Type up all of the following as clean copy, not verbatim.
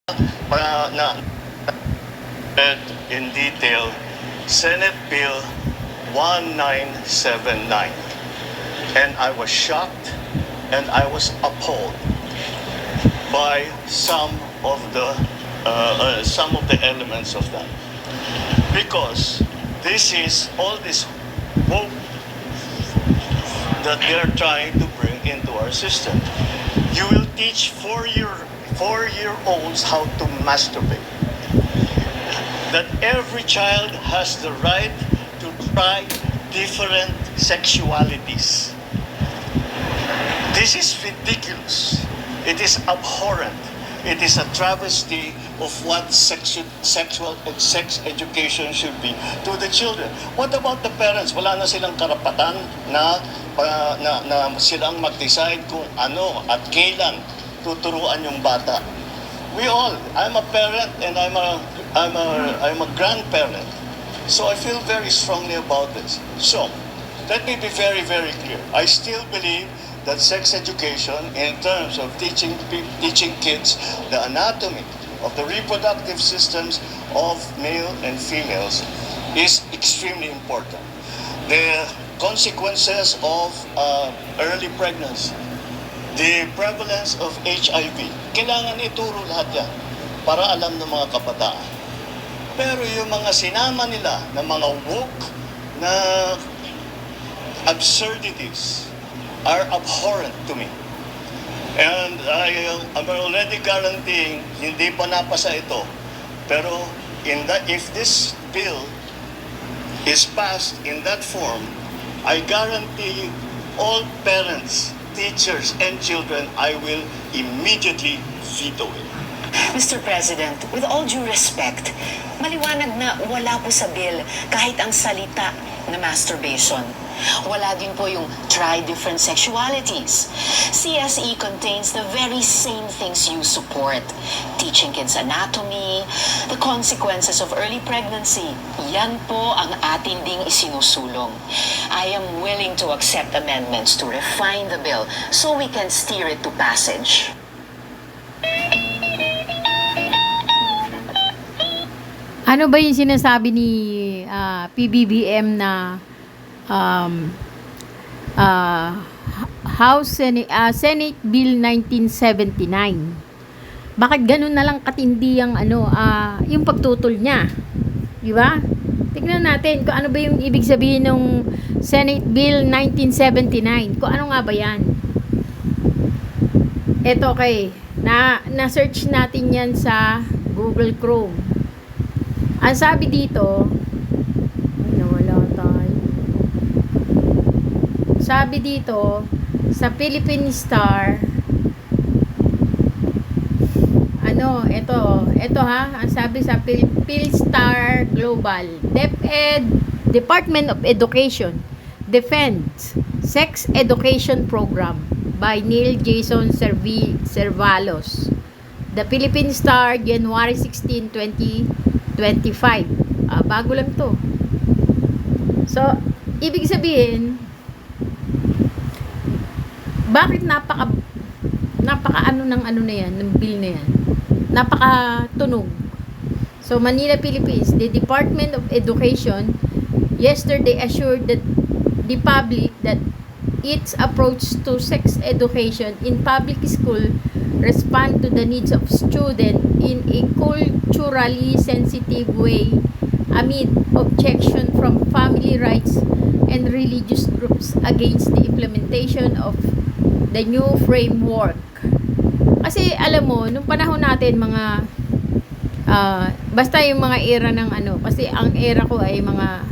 na read in detail Senate Bill 1979, and I was shocked and I was appalled by some of the elements of that, because this is all this hope that they're trying to bring into our system. You will teach four-year-olds how to masturbate. That every child has the right to try different sexualities. This is ridiculous. It is abhorrent. It is a travesty of what sex education should be to the children. What about the parents? Wala na silang karapatan na silang mag-decide kung ano at kailan tuturuan yung bata. I'm a parent and I'm a grandparent. So I feel very strongly about this. So let me be very, very clear. I still believe that sex education, in terms of teaching kids the anatomy of the reproductive systems of male and females, is extremely important. The consequences of early pregnancy, the prevalence of HIV, kailangan ituro lahat yan para alam ng mga kabataan. Pero yung mga sinama nila na mga woke na absurdities are abhorrent to me. And I'm already guaranteeing hindi pa napasa ito. Pero if this bill is passed in that form, I guarantee all parents, teachers, and children, I will immediately veto it. Mr. President, with all due respect, maliwanag na wala po sa bill kahit ang salita na masturbation. Wala din po yung try different sexualities. CSE contains the very same things you support. Teaching kids anatomy, the consequences of early pregnancy. Yan po ang atin ding isinusulong. I am willing to accept amendments to refine the bill so we can steer it to passage. Ano ba yung sinasabi ni PBBM na Senate Bill 1979? Bakit ganun na lang katindi ang yung pagtutol niya? Di ba? Tingnan natin kung ano ba yung ibig sabihin ng Senate Bill 1979. Kung ano nga ba yan? Eto, okay. Na-search natin yan sa Google Chrome. Ang sabi dito, nawala tayo. Sabi dito, sa Philippine Star, ito ha, ang sabi sa PhilStar Global, DepEd, Department of Education, defends Sex Education Program by Neil Jason Servalos. The Philippine Star, January 16, 2025. Bago lang to. So, ibig sabihin, bakit napaka ng bill na yan? Napaka-tunog. So, Manila, Philippines, the Department of Education yesterday assured the public that its approach to sex education in public school respond to the needs of students in a culturally sensitive way amid objection from family rights and religious groups against the implementation of the new framework. Kasi alam mo, nung panahon natin basta yung mga era ng kasi ang era ko ay mga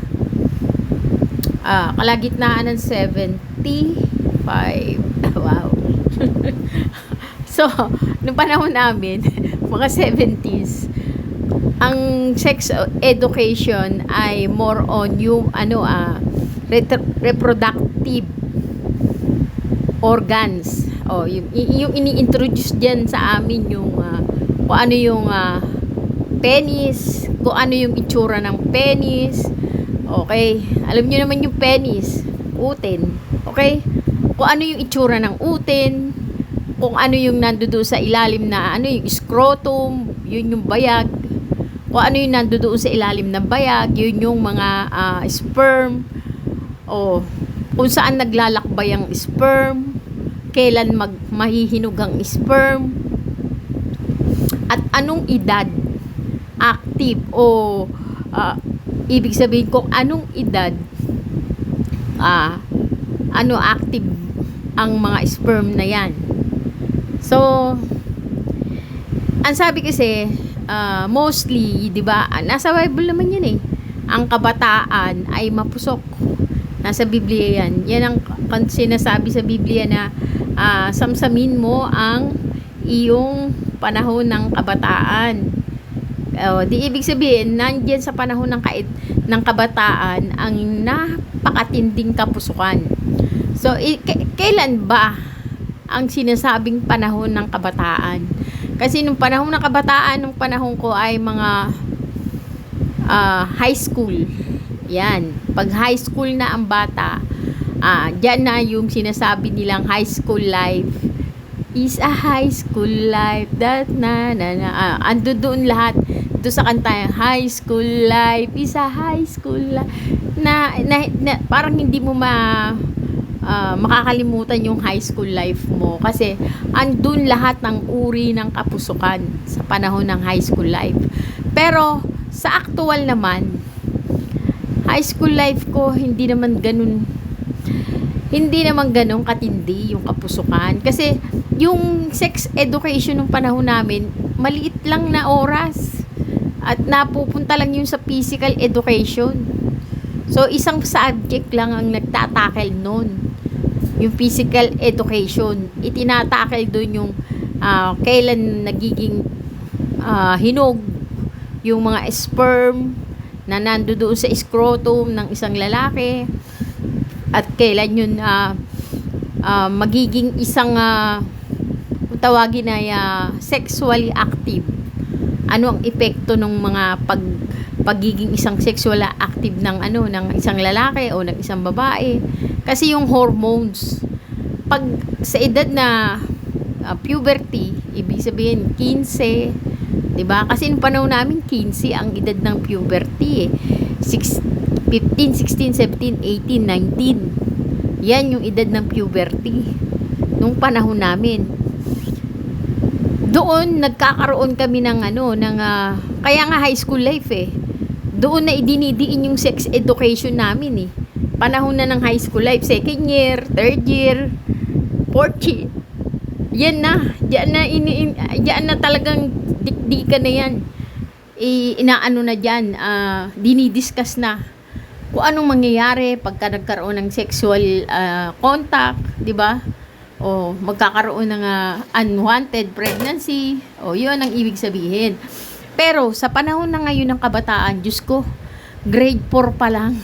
kalagitnaan ng 75. Wow. So, nung panahon namin, mga 70s, ang sex education ay more on yung reproductive organs. Yung ini-introduce diyan sa amin yung kung ano yung penis, kung ano yung itsura ng penis. Okay, alam niyo naman yung penis, utin. Okay? Kung ano yung itsura ng utin, kung ano yung nandoon sa ilalim na ano yung scrotum, yun yung bayag. Kung ano yung nandoon sa ilalim ng bayag, yun yung mga sperm. O kung saan naglalakbay ang sperm, kailan mahihinog ang sperm, at anong edad active o ibig sabihin kung anong edad active ang mga sperm na yan. So ang sabi kasi mostly, 'di ba? Nasa Bible naman 'yan eh. Ang kabataan ay mapusok. Nasa Biblia 'yan. Yan ang sinasabi sa Biblia na samsamin mo ang iyong panahon ng kabataan. Di ibig sabihin, nandiyan sa panahon ng kabataan ang napakatinding kapusukan. So, kailan ba ang sinasabing panahon ng kabataan? Kasi nung panahon ng kabataan, nung panahon ko ay mga high school. Yan. Pag high school na ang bata, dyan na yung sinasabi nilang high school life is a high school life that ando doon lahat ito sa kanta, high school life is a high school life na parang hindi mo makakalimutan yung high school life mo kasi andun lahat ng uri ng kapusukan sa panahon ng high school life. Pero sa actual naman, high school life ko hindi naman ganun katindi yung kapusukan kasi yung sex education ng panahon namin maliit lang na oras at napupunta lang yun sa physical education. So isang subject lang ang nagtatakel nun, yung physical education. Itinatakel dun yung kailan nagiging hinog yung mga sperm na nandoon sa scrotum ng isang lalaki at kailan yun magiging isang tawagin ay sexually active. Ano ang epekto ng mga pagiging isang sexually active ng isang lalaki o ng isang babae? Kasi yung hormones pag sa edad na puberty, ibig sabihin 15, 'di ba? Kasi nung panahon namin 15 ang edad ng puberty 15, 16, 17, 18, 19. Yan yung edad ng puberty nung panahon namin. Doon nagkakaroon kami ng kaya nga high school life eh. Doon na idinidiin yung sex education namin eh. Panahon na ng high school life, second year, third year, fourth year. Yan na, diyan na talagang dikdikan na yan. Inaano na diyan, dinidiscuss na kung anong mangyayari pagka nagkaroon ng sexual contact, 'di ba? O magkakaroon ng unwanted pregnancy, o yun ang ibig sabihin. Pero sa panahon na ngayon ng kabataan, Diyos ko, grade 4 pa lang,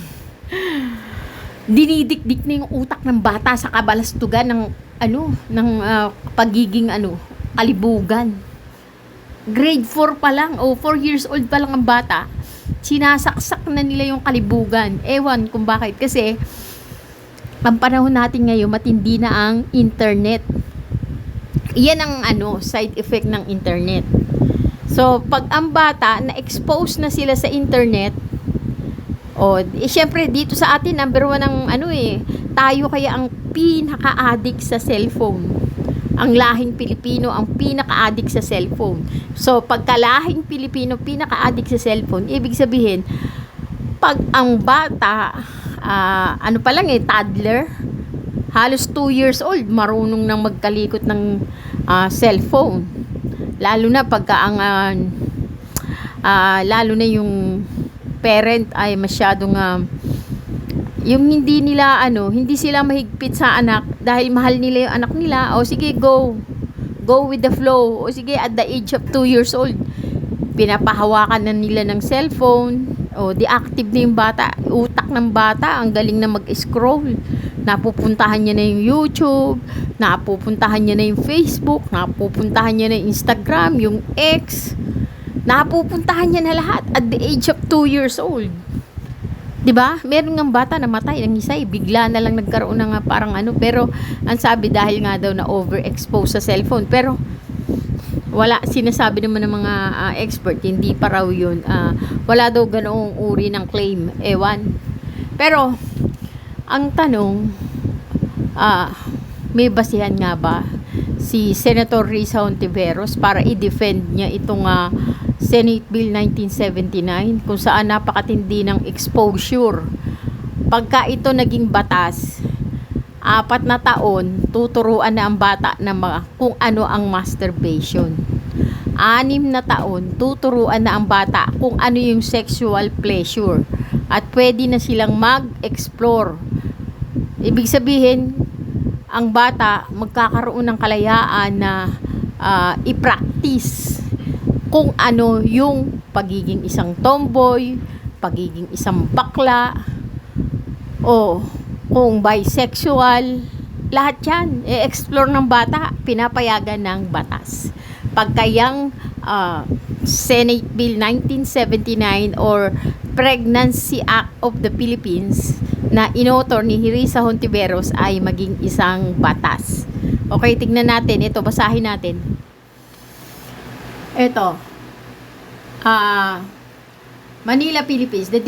dinidikdik na yung utak ng bata sa kabalastugan ng pagiging kalibugan. Grade 4 pa lang, o 4 years old pa lang ang bata, sinasaksak na nila yung kalibugan. Ewan kung bakit, kasi ang panahon natin ngayon, matindi na ang internet. Iyan ang side effect ng internet. So, pag ang bata na-expose na sila sa internet, syempre dito sa atin, number 1 ang tayo kaya ang pinaka-addict sa cellphone. Ang lahing Pilipino ang pinaka-addict sa cellphone. So, pagka lahing Pilipino pinaka-addict sa cellphone, ibig sabihin, pag ang bata pa lang toddler, halos 2 years old, marunong nang magkalikot ng cellphone. Lalo na pagka lalo na yung parent ay masyadong yung hindi sila mahigpit sa anak dahil mahal nila yung anak nila. O sige, go with the flow. O sige, at the age of 2 years old, pinapahawakan na nila ng cellphone. O di active na yung bata, utak ng bata ang galing na mag-scroll. Napupuntahan niya na yung YouTube, napupuntahan niya na yung Facebook, napupuntahan niya na yung Instagram, yung X, napupuntahan niya na lahat at the age of 2 years old. 'Di ba? Meron ng bata namatay ng isa, bigla na lang nagkaroon ng parang ano, pero ang sabi dahil nga daw na overexpose sa cellphone. Pero wala, sinasabi naman ng mga expert, hindi pa raw yun. Wala daw ganoong uri ng claim, ewan. Pero ang tanong, may basihan nga ba si Senator Risa Hontiveros para i-defend niya itong Senate Bill 1979 kung saan napakatindi ng exposure? Pagka ito naging batas, 4 na taon, tuturuan na ang bata na kung ano ang masturbation. 6 na taon, tuturuan na ang bata kung ano yung sexual pleasure. At pwede na silang mag-explore. Ibig sabihin, ang bata magkakaroon ng kalayaan na i-practice kung ano yung pagiging isang tomboy, pagiging isang bakla, o kung bisexual, lahat yan, i-explore ng bata, pinapayagan ng batas. Pagkayang Senate Bill 1979 or Pregnancy Act of the Philippines na inotor ni Risa Hontiveros ay maging isang batas. Okay, tignan natin. Ito, basahin natin. Ito. Manila, Philippines. The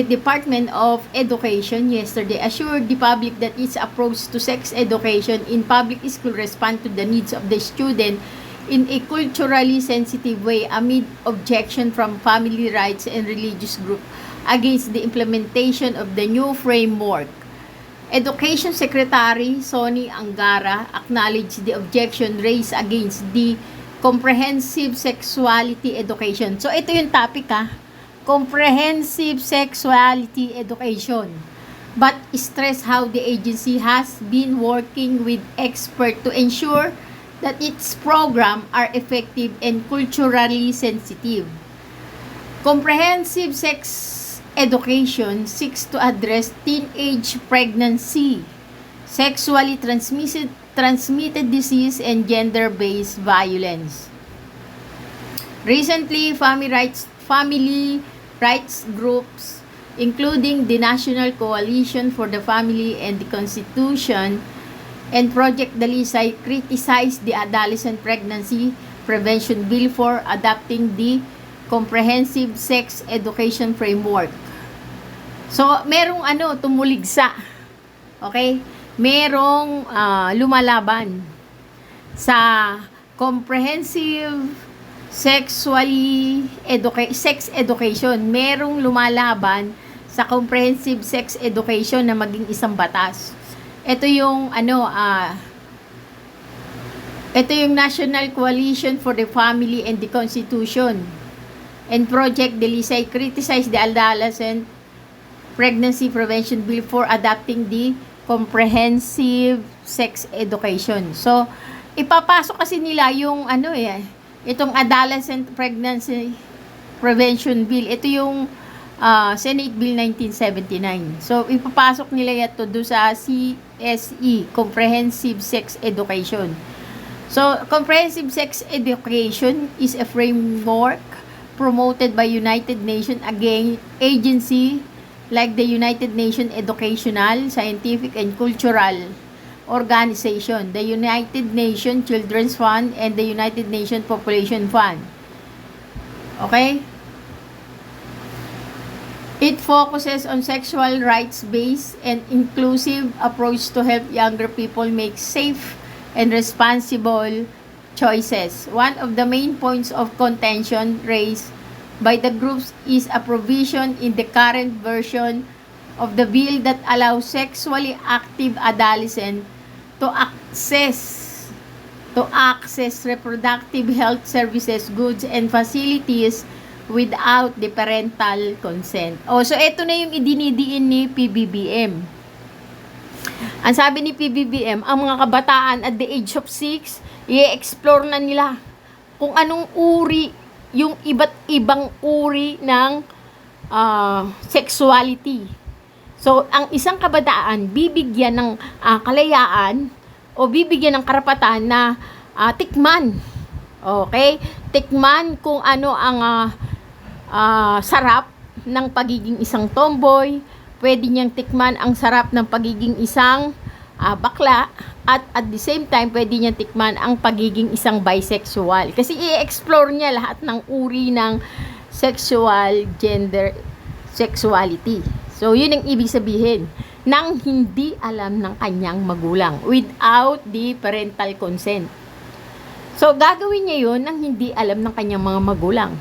Department of Education yesterday assured the public that its approach to sex education in public school respond to the needs of the student in a culturally sensitive way amid objection from family rights and religious groups against the implementation of the new framework. Education Secretary Sonny Angara acknowledged the objection raised against the comprehensive sexuality education. So ito yung topic comprehensive sexuality education, but stress how the agency has been working with experts to ensure that its programs are effective and culturally sensitive. Comprehensive sex education seeks to address teenage pregnancy, sexually transmitted disease, and gender-based violence. Recently, family rights groups, including the National Coalition for the Family and the Constitution and Project Dalisay, criticized the Adolescent Pregnancy Prevention Bill for adopting the Comprehensive Sex Education Framework. So, merong tumuligsa. Okay? Merong lumalaban sa comprehensive sex education. Merong lumalaban sa comprehensive sex education na maging isang batas. Ito yung ito yung National Coalition for the Family and the Constitution and Project Dalisay criticized the Adolescent Pregnancy Prevention Bill for adopting the comprehensive sex education. So, ipapasok kasi nila yung itong Adolescent Pregnancy Prevention Bill. Ito yung Senate Bill 1979. So, ipapasok nila ito doon sa CSE, Comprehensive Sex Education. So, Comprehensive Sex Education is a framework promoted by United Nations agency like the United Nations Educational, Scientific, and Cultural Organization, the United Nations Children's Fund, and the United Nations Population Fund. Okay? It focuses on sexual rights-based and inclusive approach to help younger people make safe and responsible choices. One of the main points of contention raised by the groups is a provision in the current version of the bill that allows sexually active adolescents to access reproductive health services, goods, and facilities without the parental consent. So ito na yung idinidiin ni PBBM. Ang sabi ni PBBM, ang mga kabataan at the age of 6, i-explore na nila kung anong uri, yung iba't ibang uri ng sexuality. So, ang isang kabataan, bibigyan ng kalayaan o bibigyan ng karapatan na tikman. Okay? Tikman kung ano ang sarap ng pagiging isang tomboy, pwede niyang tikman ang sarap ng pagiging isang bakla, at the same time, pwede niyang tikman ang pagiging isang bisexual. Kasi i-explore niya lahat ng uri ng sexual, gender, sexuality. So, yun ang ibig sabihin nang hindi alam ng kanyang magulang without the parental consent. So, gagawin niya yun nang hindi alam ng kanyang mga magulang.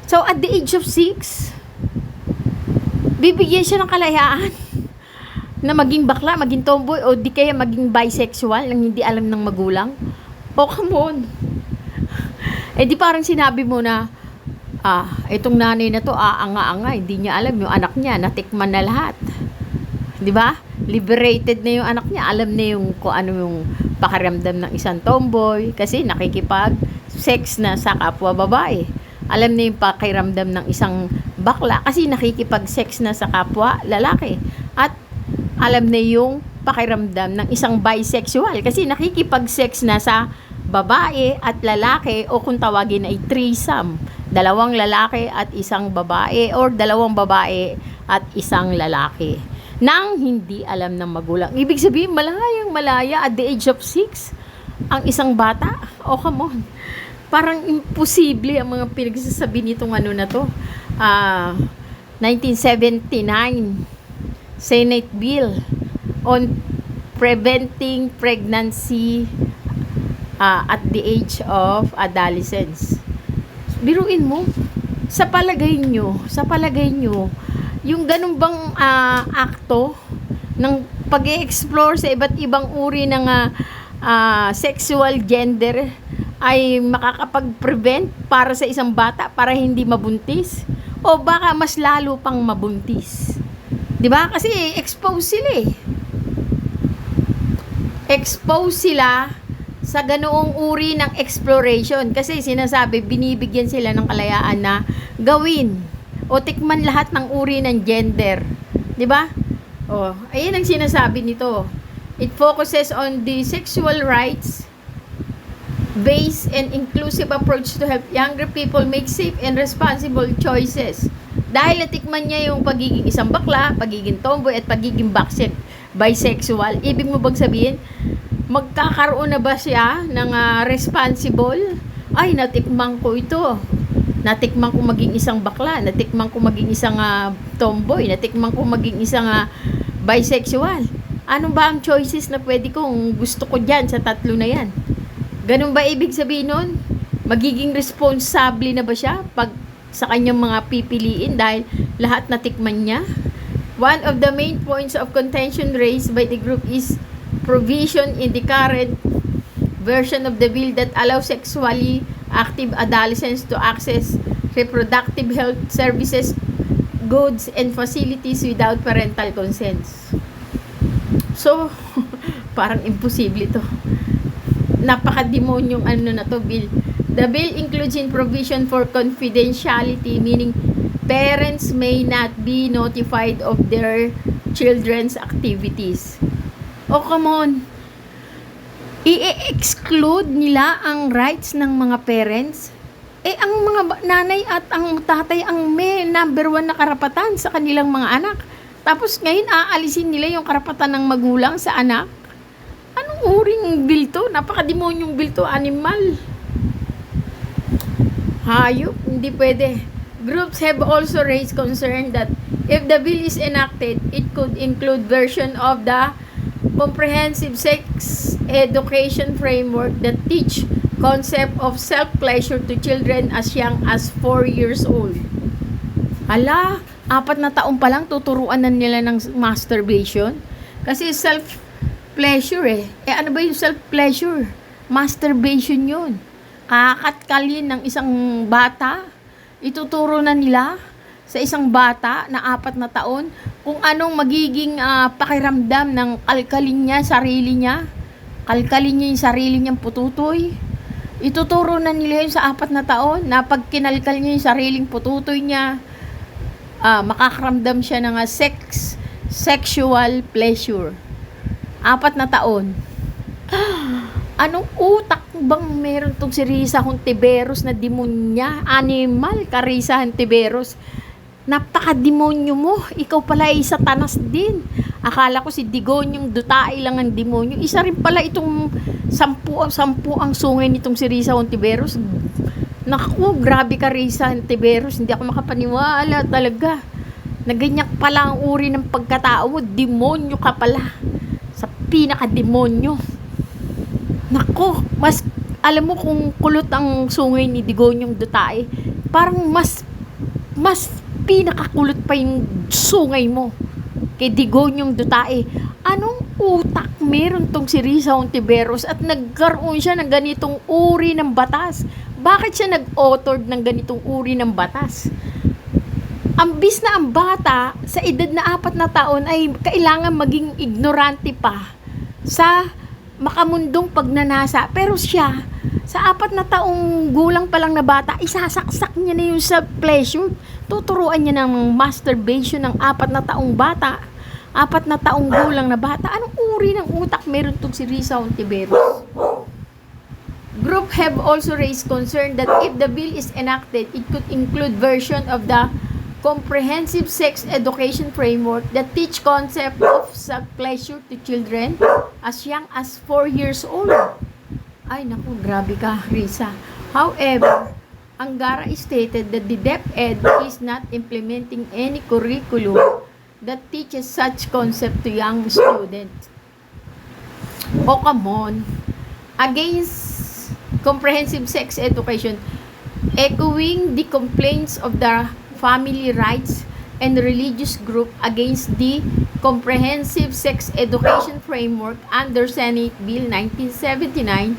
So, at the age of 6, bibigyan siya ng kalayaan na maging bakla, maging tomboy, o di kaya maging bisexual nang hindi alam ng magulang. Oh, come on. Eh, di parang sinabi mo na, itong nanay na to, anga-anga, hindi niya alam yung anak niya, natikman na lahat. Di ba? Liberated na yung anak niya, alam na yung kung ano yung pakiramdam ng isang tomboy, kasi nakikipag-sex na sa kapwa babae. Alam na yung pakiramdam ng isang bakla, kasi nakikipag-sex na sa kapwa lalaki. At alam na yung pakiramdam ng isang bisexual, kasi nakikipag-sex na sa babae at lalaki, o kung tawagin ay threesome, 2 lalaki at isang babae, or 2 babae at isang lalaki, nang hindi alam ng magulang. Ibig sabihin, malayang malaya at the age of 6 ang isang bata. Oh, come on. Parang imposible ang mga pinagsasabi nitong ano na to. 1979 Senate Bill on preventing pregnancy at the age of adolescence. Biruin mo, sa palagay nyo, yung ganun bang akto ng pag-explore sa iba't ibang uri ng sexual gender ay makakapag-prevent para sa isang bata para hindi mabuntis? O baka mas lalo pang mabuntis? Diba? Kasi expose sila sa ganoong uri ng exploration. Kasi sinasabi, binibigyan sila ng kalayaan na gawin o tikman lahat ng uri ng gender. Diba? O, ayun ang sinasabi nito. It focuses on the sexual rights based and inclusive approach to help younger people make safe and responsible choices. Dahil natikman niya yung pagiging isang bakla, pagiging tomboy, at pagiging bisexual, ibig mo bang sabihin, magkakaroon na ba siya ng responsible? Ay, natikman ko ito. Natikman ko maging isang bakla, natikman ko maging isang tomboy, natikman ko maging isang bisexual. Ano ba ang choices na pwede kong gusto ko dyan sa 3 na yan? Ganun ba ibig sabihin nun? Magiging responsable na ba siya pag sa kanyang mga pipiliin dahil lahat natikman niya? One of the main points of contention raised by the group is provision in the current version of the bill that allows sexually active adolescents to access reproductive health services, goods, and facilities without parental consents. So, parang imposible ito. Napaka-demonyong ano na to, bill. The bill includes in provision for confidentiality, meaning parents may not be notified of their children's activities. Oh, come on. I-exclude nila ang rights ng mga parents? Eh, ang mga nanay at ang tatay ang may number 1 na karapatan sa kanilang mga anak. Tapos ngayon, aalisin nila yung karapatan ng magulang sa anak? Anong uring bill to? Napakademonyong bill to, animal. Hayop, hindi pwede. Groups have also raised concern that if the bill is enacted, it could include version of the comprehensive sex education framework that teach concept of self-pleasure to children as young as 4 years old. Hala, 4 na taon pa lang tuturuan na nila ng masturbation. Kasi self-pleasure eh. Eh ano ba yung self-pleasure? Masturbation yun. Kakatkalin ng isang bata. Ituturo na nila sa isang bata na 4 na taon kung anong magiging pakiramdam ng kalkalin niya, sarili niya. Kalkalin niya yung sarili niyang pututoy. Ituturo na nila yun sa 4 na taon na pag kinalkal niya yung sariling pututoy niya, makakaramdam siya ng sexual pleasure. 4 na taon. Anong utak bang meron tong si Risa Hontiveros na demonya? Animal ka, Risa Hontiveros. Napaka-demonyo mo. Ikaw pala ay satanas din. Akala ko si Digonyong Dutay lang ang demonyo. Isa rin pala itong sampu ang sungay nitong si Risa Hontiveros. Naku, grabe ka Risa Hontiveros. Hindi ako makapaniwala talaga. Na ganyan pala ang uri ng pagkatao mo. Demonyo ka pala. Sa pinaka-demonyo. Naku, mas alam mo kung kulot ang sungay ni Digonyong Dutay, parang mas pinakakulot pa yung sungay mo kay Digonyong Dutay. Anong utak meron tong si Risa Hontiveros at nagkaroon siya ng ganitong uri ng batas? Bakit siya nag-authored ng ganitong uri ng batas? Ambis na ang bata sa edad na 4 na taon ay kailangan maging ignorante pa sa makamundong pagnanasa. Pero siya, sa 4 na taong gulang pa lang na bata, isasaksak niya na yung sa pleasure. Tuturuan niya ng masturbation ng 4 na taong bata. 4 na taong gulang na bata. Anong uri ng utak meron tong si Risa Hontiveros? Group have also raised concern that if the bill is enacted, it could include version of the comprehensive sex education framework that teach concept of sex pleasure to children as young as 4 years old. Ay naku, grabe ka, Risa. However, Angara stated that the DepEd is not implementing any curriculum that teaches such concept to young students. Oh, come on. Against comprehensive sex education, echoing the complaints of the family rights and religious group against the Comprehensive Sex Education Framework under Senate Bill 1979,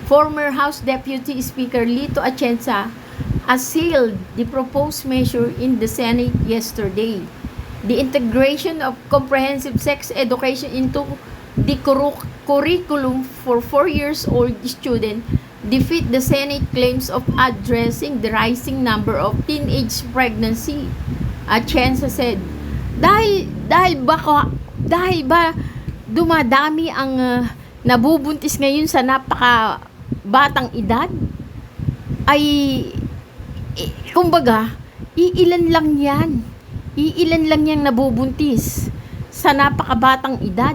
former House Deputy Speaker Lito Atienza assailed the proposed measure in the Senate yesterday. The integration of comprehensive sex education into the curriculum for 4 years old students defeat the Senate claims of addressing the rising number of teenage pregnancy. Atienza said, dahil ba dumadami ang nabubuntis ngayon sa batang edad, ay kumbaga iilan lang yang nabubuntis sa napakabatang edad.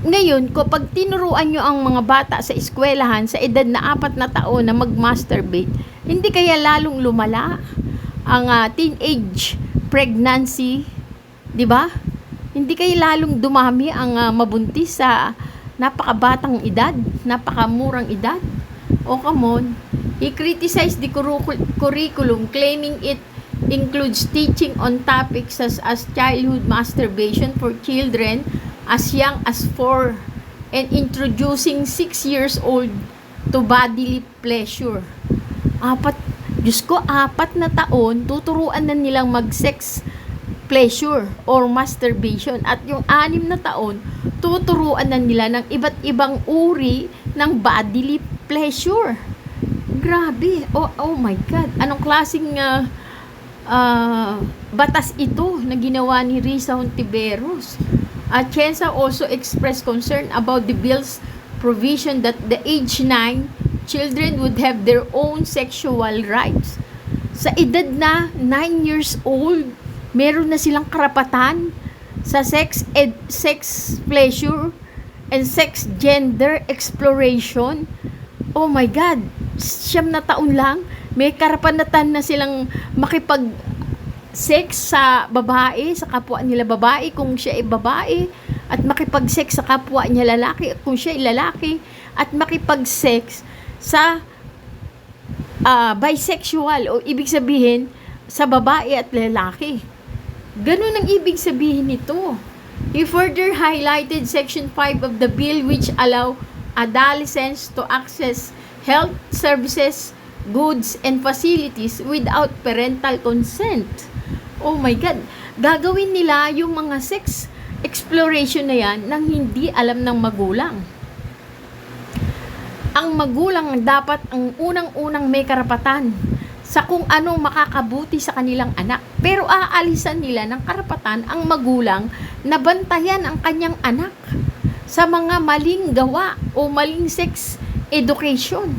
Ngayon, kapag tinuruan nyo ang mga bata sa eskwelahan sa edad na 4 na taon na mag-masturbate, hindi kaya lalong lumala ang teenage pregnancy, di ba? Hindi kaya lalong dumami ang mabuntis sa napakabatang edad, napakamurang edad? O come on. He criticized the curriculum, claiming it includes teaching on topics such as childhood masturbation for children as young as 4 and introducing 6 years old to bodily pleasure. Diyos ko, 4 na taon, tuturuan na nilang mag-sex pleasure or masturbation. At yung 6 na taon, tuturuan na nila ng iba't ibang uri ng bodily pleasure. Grabe. Oh my God. Anong klaseng batas ito na ginawa ni Risa Hontiveros? Atienza also expressed concern about the bill's provision that the age 9 children would have their own sexual rights. Sa edad na 9 years old, meron na silang karapatan sa sex pleasure and sex gender exploration. Oh my God, 9 na taon lang, may karapatan na silang makipag-sex sa babae, sa kapwa nila babae kung siya ay babae, at makipag-sex sa kapwa niya lalaki kung siya ay lalaki, at makipag-sex sa bisexual o ibig sabihin sa babae at lalaki. Ganun ang ibig sabihin nito. He further highlighted Section 5 of the bill which allow adolescents to access health services, goods, and facilities without parental consent. Oh my God. Gagawin nila yung mga sex exploration na yan nang hindi alam ng magulang. Ang magulang dapat ang unang-unang may karapatan sa kung anong makakabuti sa kanilang anak. Pero aalisan nila ng karapatan ang magulang na bantayan ang kanyang anak sa mga maling gawa o maling sex education.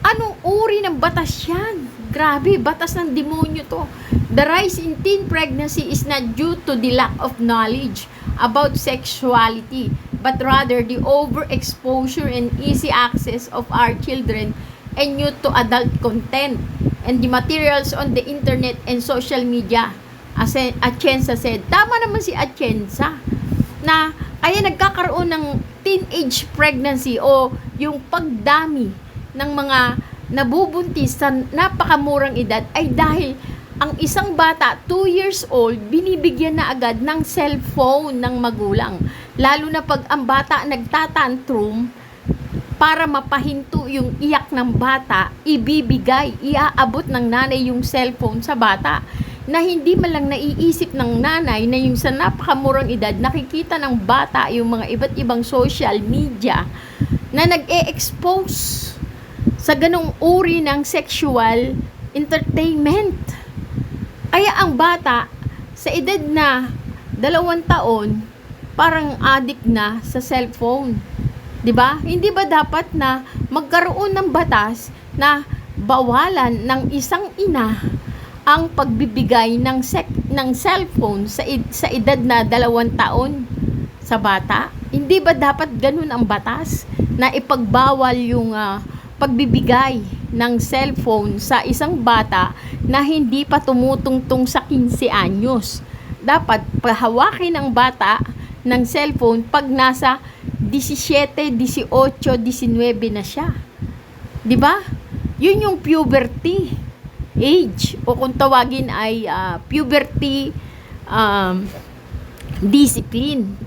Anong uri ng batas yan? Grabe, batas ng demonyo to. The rise in teen pregnancy is not due to the lack of knowledge about sexuality, but rather the overexposure and easy access of our children and youth to adult content and the materials on the internet and social media. As Atienza said, tama naman si Atienza na kaya nagkakaroon ng teenage pregnancy o yung pagdami ng mga nabubuntis sa napakamurang edad ay dahil ang isang bata, 2 years old, binibigyan na agad ng cellphone ng magulang. Lalo na pag ang bata nagtatantrum, para mapahinto yung iyak ng bata, iaabot ng nanay yung cellphone sa bata. Na hindi man lang naiisip ng nanay na yung sa napakamurang edad, nakikita ng bata yung mga iba't ibang social media na nag-e-expose sa ganong uri ng sexual entertainment. Kaya ang bata, sa edad na 2 taon, parang addict na sa cellphone. 'Di ba? Hindi ba dapat na magkaroon ng batas na bawalan ng isang ina ang pagbibigay ng cellphone sa edad na 2 taon sa bata? Hindi ba dapat ganun ang batas na ipagbawal yung pagbibigay ng cellphone sa isang bata na hindi pa tumutungtong sa 15 anyos? Dapat pahawakin ng bata ng cellphone pag nasa 17, 18, 19 na siya. 'Di ba? Yun yung puberty age o kung tawagin ay puberty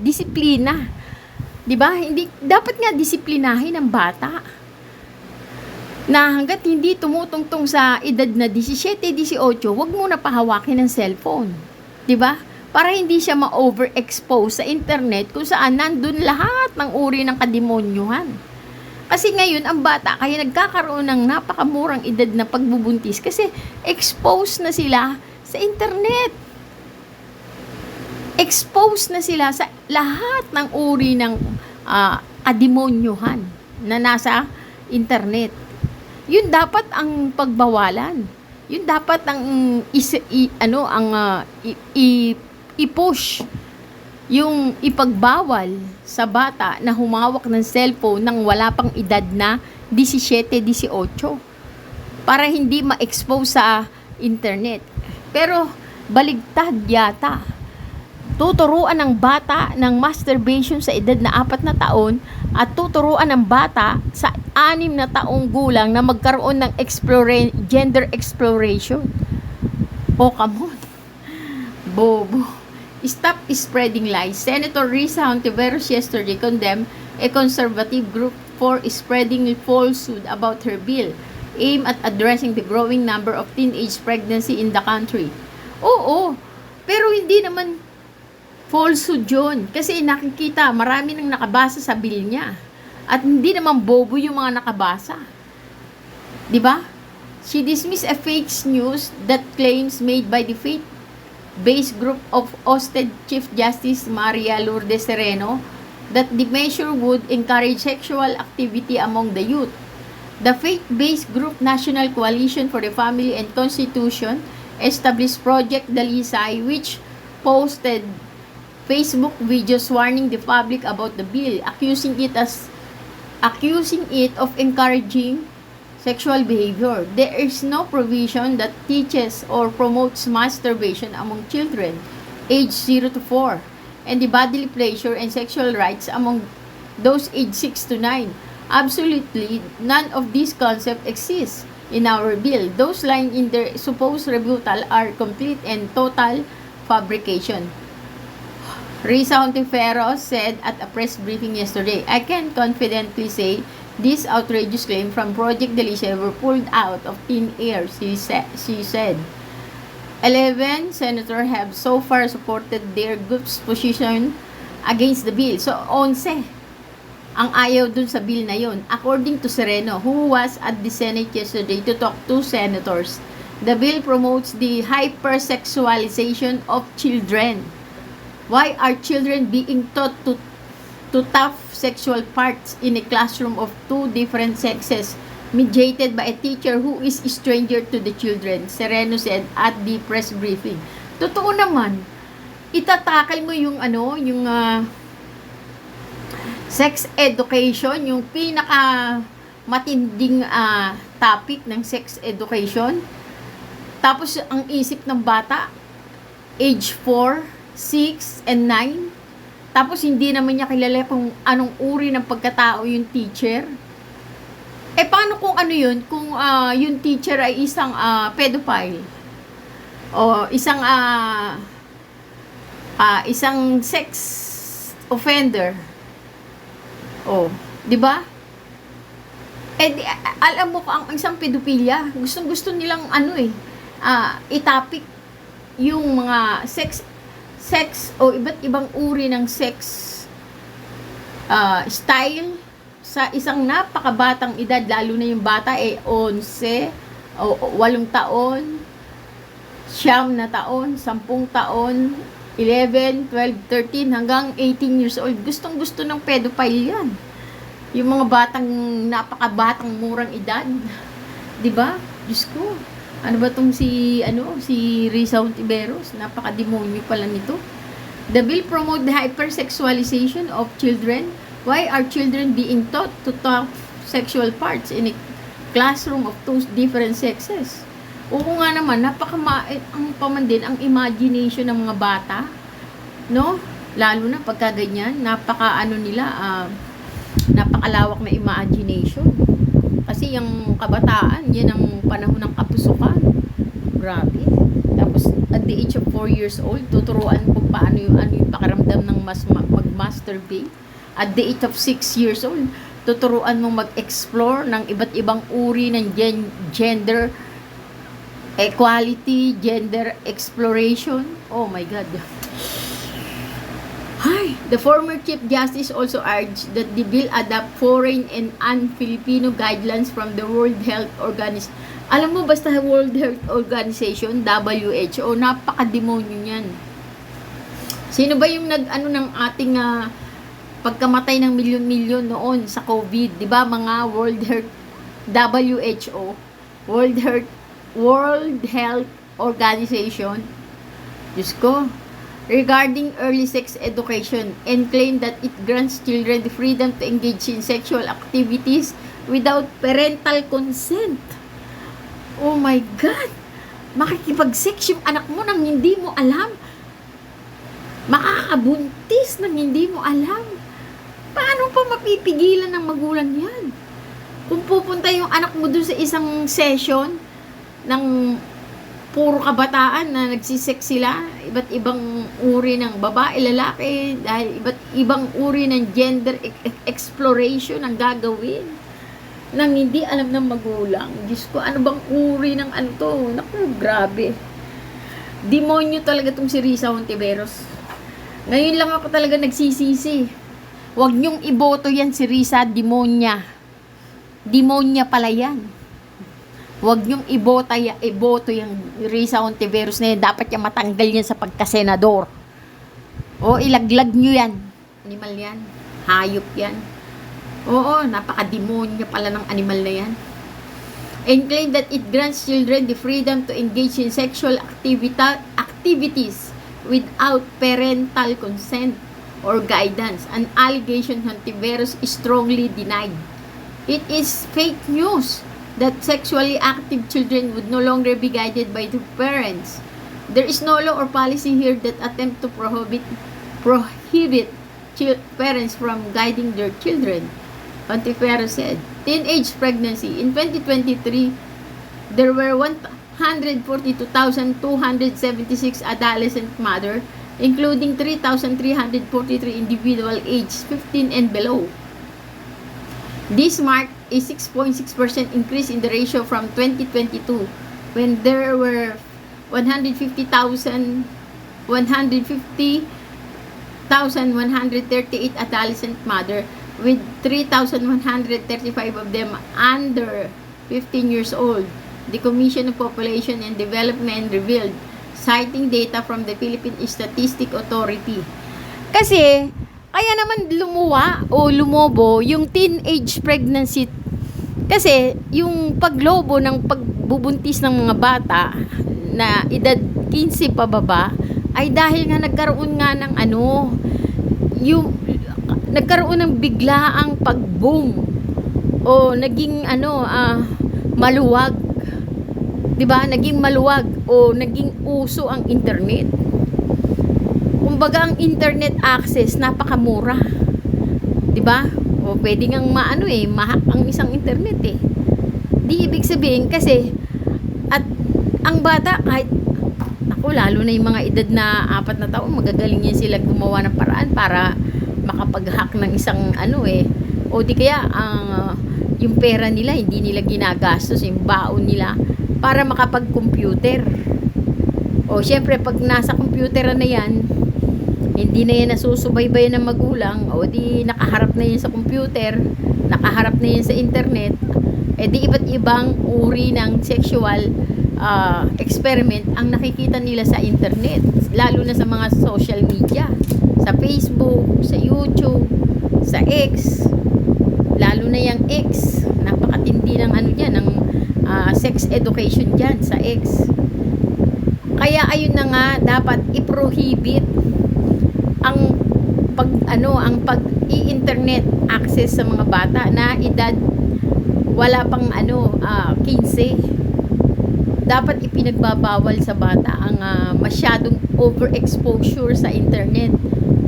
disiplina. 'Di ba? Hindi dapat nga disiplinahin ang bata. Na hangga't hindi tumutungtong sa edad na 17, 18, wag mo na pahawakin ng cellphone. 'Di ba? Para hindi siya ma-overexpose sa internet kung saan nandun lahat ng uri ng kademonyuhan. Kasi ngayon, ang bata, kaya nagkakaroon ng napakamurang edad na pagbubuntis kasi exposed na sila sa internet. Exposed na sila sa lahat ng uri ng kademonyuhan na nasa internet. Yun dapat ang pagbawalan. Yun dapat ang i-push yung ipagbawal sa bata na humawak ng cellphone nang wala pang edad na 17, 18 para hindi ma-expose sa internet. Pero baligtad yata. Tuturuan ng bata ng masturbation sa edad na 4 na taon at tuturuan ng bata sa 6 na taong gulang na magkaroon ng gender exploration. Oh, come on. Bobo. Stop spreading lies. Senator Risa Hontiveros yesterday condemned a conservative group for spreading falsehood about her bill aimed at addressing the growing number of teenage pregnancy in the country. Oo, pero hindi naman falsehood yun. Kasi nakikita, marami nang nakabasa sa bill niya. At hindi naman bobo yung mga nakabasa. Diba? She dismissed a fake news that claims made by the faith-based group of ousted Chief Justice Maria Lourdes Sereno that the measure would encourage sexual activity among the youth. The faith-based group National Coalition for the Family and Constitution established Project Dalisay, which posted Facebook videos warning the public about the bill, accusing it of encouraging sexual behavior. There is no provision that teaches or promotes masturbation among children aged 0 to 4 and the bodily pleasure and sexual rights among those aged 6 to 9. Absolutely none of these concepts exist in our bill. Those lines in their supposed rebuttal are complete and total fabrication. Risa Hontiveros said at a press briefing yesterday, "I can confidently say these outrageous claims from Project Dalisay were pulled out of thin air," she said. 11 senators have so far supported their group's position against the bill. So, 11 ang ayaw dun sa bill na yun. According to Sereno, who was at the Senate yesterday to talk to senators, the bill promotes the hypersexualization of children. Why are children being taught to tough sexual parts in a classroom of two different sexes mediated by a teacher who is a stranger to the children, Sereno said at the press briefing. Totoo naman, itatakal mo yung yung sex education, yung pinaka matinding topic ng sex education. Tapos ang isip ng bata, age 4, 6, and 9. Tapos hindi naman niya kilala kung anong uri ng pagkatao yung teacher. Paano kung yun? Kung yung teacher ay isang pedophile o isang sex offender. Di ba? Alam mo ang isang pedophilia, gustong-gusto nilang itapik yung mga sex o iba't ibang uri ng sex style sa isang napakabatang edad, lalo na yung bata 11 o 8 taon, 9 na taon, 10 taon, 11, 12, 13 hanggang 18 years old. Gustong-gusto ng pedophile yan. Yung mga batang napakabatang murang edad. 'Di ba? Diyos ko. Ano ba tong si Risa Hontiveros? Napaka-demonyo pala nito. The bill promote the hypersexualization of children. Why are children being taught to talk sexual parts in a classroom of two different sexes? Oo nga naman, ang pamandin ang imagination ng mga bata, no? Lalo na pagka ganyan, napakalawak na imagination. Kasi yung kabataan, yan ang panahon ng kapusukan. Grabe. Tapos at the age of 4 years old, tuturuan kung paano yung pakiramdam ng mag-masturbate. At the age of 6 years old, tuturuan mong mag-explore ng iba't ibang uri ng gender equality, gender exploration. Oh my God. Hi. The former Chief Justice also urged that the bill adopt foreign and un-Filipino guidelines from the World Health Organization. Alam mo, basta World Health Organization, WHO, napaka-demonyo niyan. Sino ba yung ng ating pagkamatay ng milyon-milyon noon sa COVID, 'di ba? Mga WHO, World Health Organization. Diyos ko, regarding early sex education and claim that it grants children the freedom to engage in sexual activities without parental consent. Oh my God! Makikipag-sex yung anak mo nang hindi mo alam. Makakabuntis nang hindi mo alam. Paano pa mapipigilan ng magulang yan? Kung pupunta yung anak mo dun sa isang session ng puro kabataan na nagsisex sila, iba't ibang uri ng babae, lalaki, dahil iba't ibang uri ng gender exploration ang gagawin nang hindi alam ng magulang. Diyos ko, ano bang uri ng to? Naku, grabe. Demonyo talaga tong si Risa Hontiveros. Ngayon lang ako talaga nagsisisi. Huwag niyong iboto yan si Risa, demonya. Demonya pala yan. Huwag niyong iboto yung Risa Hontiveros na yan. Dapat yan matanggal yan sa pagkasenador. O, ilaglag niyo yan. Animal yan. Hayop yan. Oo, napaka-demonya pala ng animal na yan. And claim that it grants children the freedom to engage in sexual activities without parental consent or guidance, an allegation Hontiveros strongly denied. It is fake news that sexually active children would no longer be guided by their parents. There is no law or policy here that attempt to prohibit parents from guiding their children, Hontiveros said. Teenage pregnancy. In 2023, there were 142,276 adolescent mothers, including 3,343 individual aged 15 and below. This marked a 6.6% increase in the ratio from 2022, when there were 138 adolescent mothers, with 3,135 of them under 15 years old. The Commission on Population and Development revealed, citing data from the Philippine Statistics Authority. Kasi, kaya naman lumobo yung teenage pregnancy Kasi yung paglobo ng pagbubuntis ng mga bata na edad 15 pababa ay dahil nga nagkaroon nga ng yung nagkaroon ng biglaang pag-boom o naging maluwag. 'Di ba? Naging maluwag o naging uso ang internet. Kumbaga ang internet access napakamura. 'Di ba? O pwede ngang ma-hack ang isang internet eh. Di ibig sabihin kasi at ang bata kahit lalo na yung mga edad na 4 na taon, magagaling yan sila gumawa ng paraan para makapag-hack ng isang o di kaya yung pera nila hindi nila ginagastos, yung baon nila para makapag-computer. O syempre pag nasa computer na yan, hindi na yan nasusubaybayan ng magulang, o di nakaharap na yan sa computer, nakaharap na yan sa internet, di iba't ibang uri ng sexual experiment ang nakikita nila sa internet, lalo na sa mga social media, sa Facebook, sa YouTube, sa X, lalo na yung X, napakatindi ng ng sex education dyan sa X. Kaya ayun na nga, dapat i-prohibit ang pag-i-internet access sa mga bata na edad wala pang 15. Dapat ipinagbabawal sa bata ang masyadong overexposure sa internet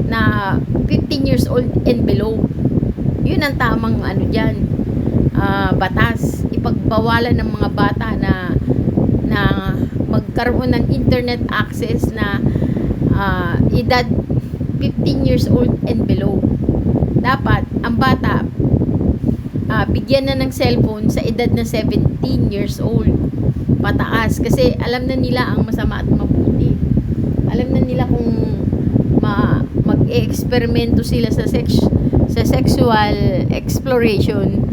na 15 years old and below. Yun ang tamang batas. Ipagbawalan ng mga bata na magkaroon ng internet access na edad 15 years old and below. Dapat ang bata bigyan na ng cellphone sa edad na 17 years old pataas, kasi alam na nila ang masama at mabuti. Alam na nila kung mag-e-eksperimento sila sa sexual exploration.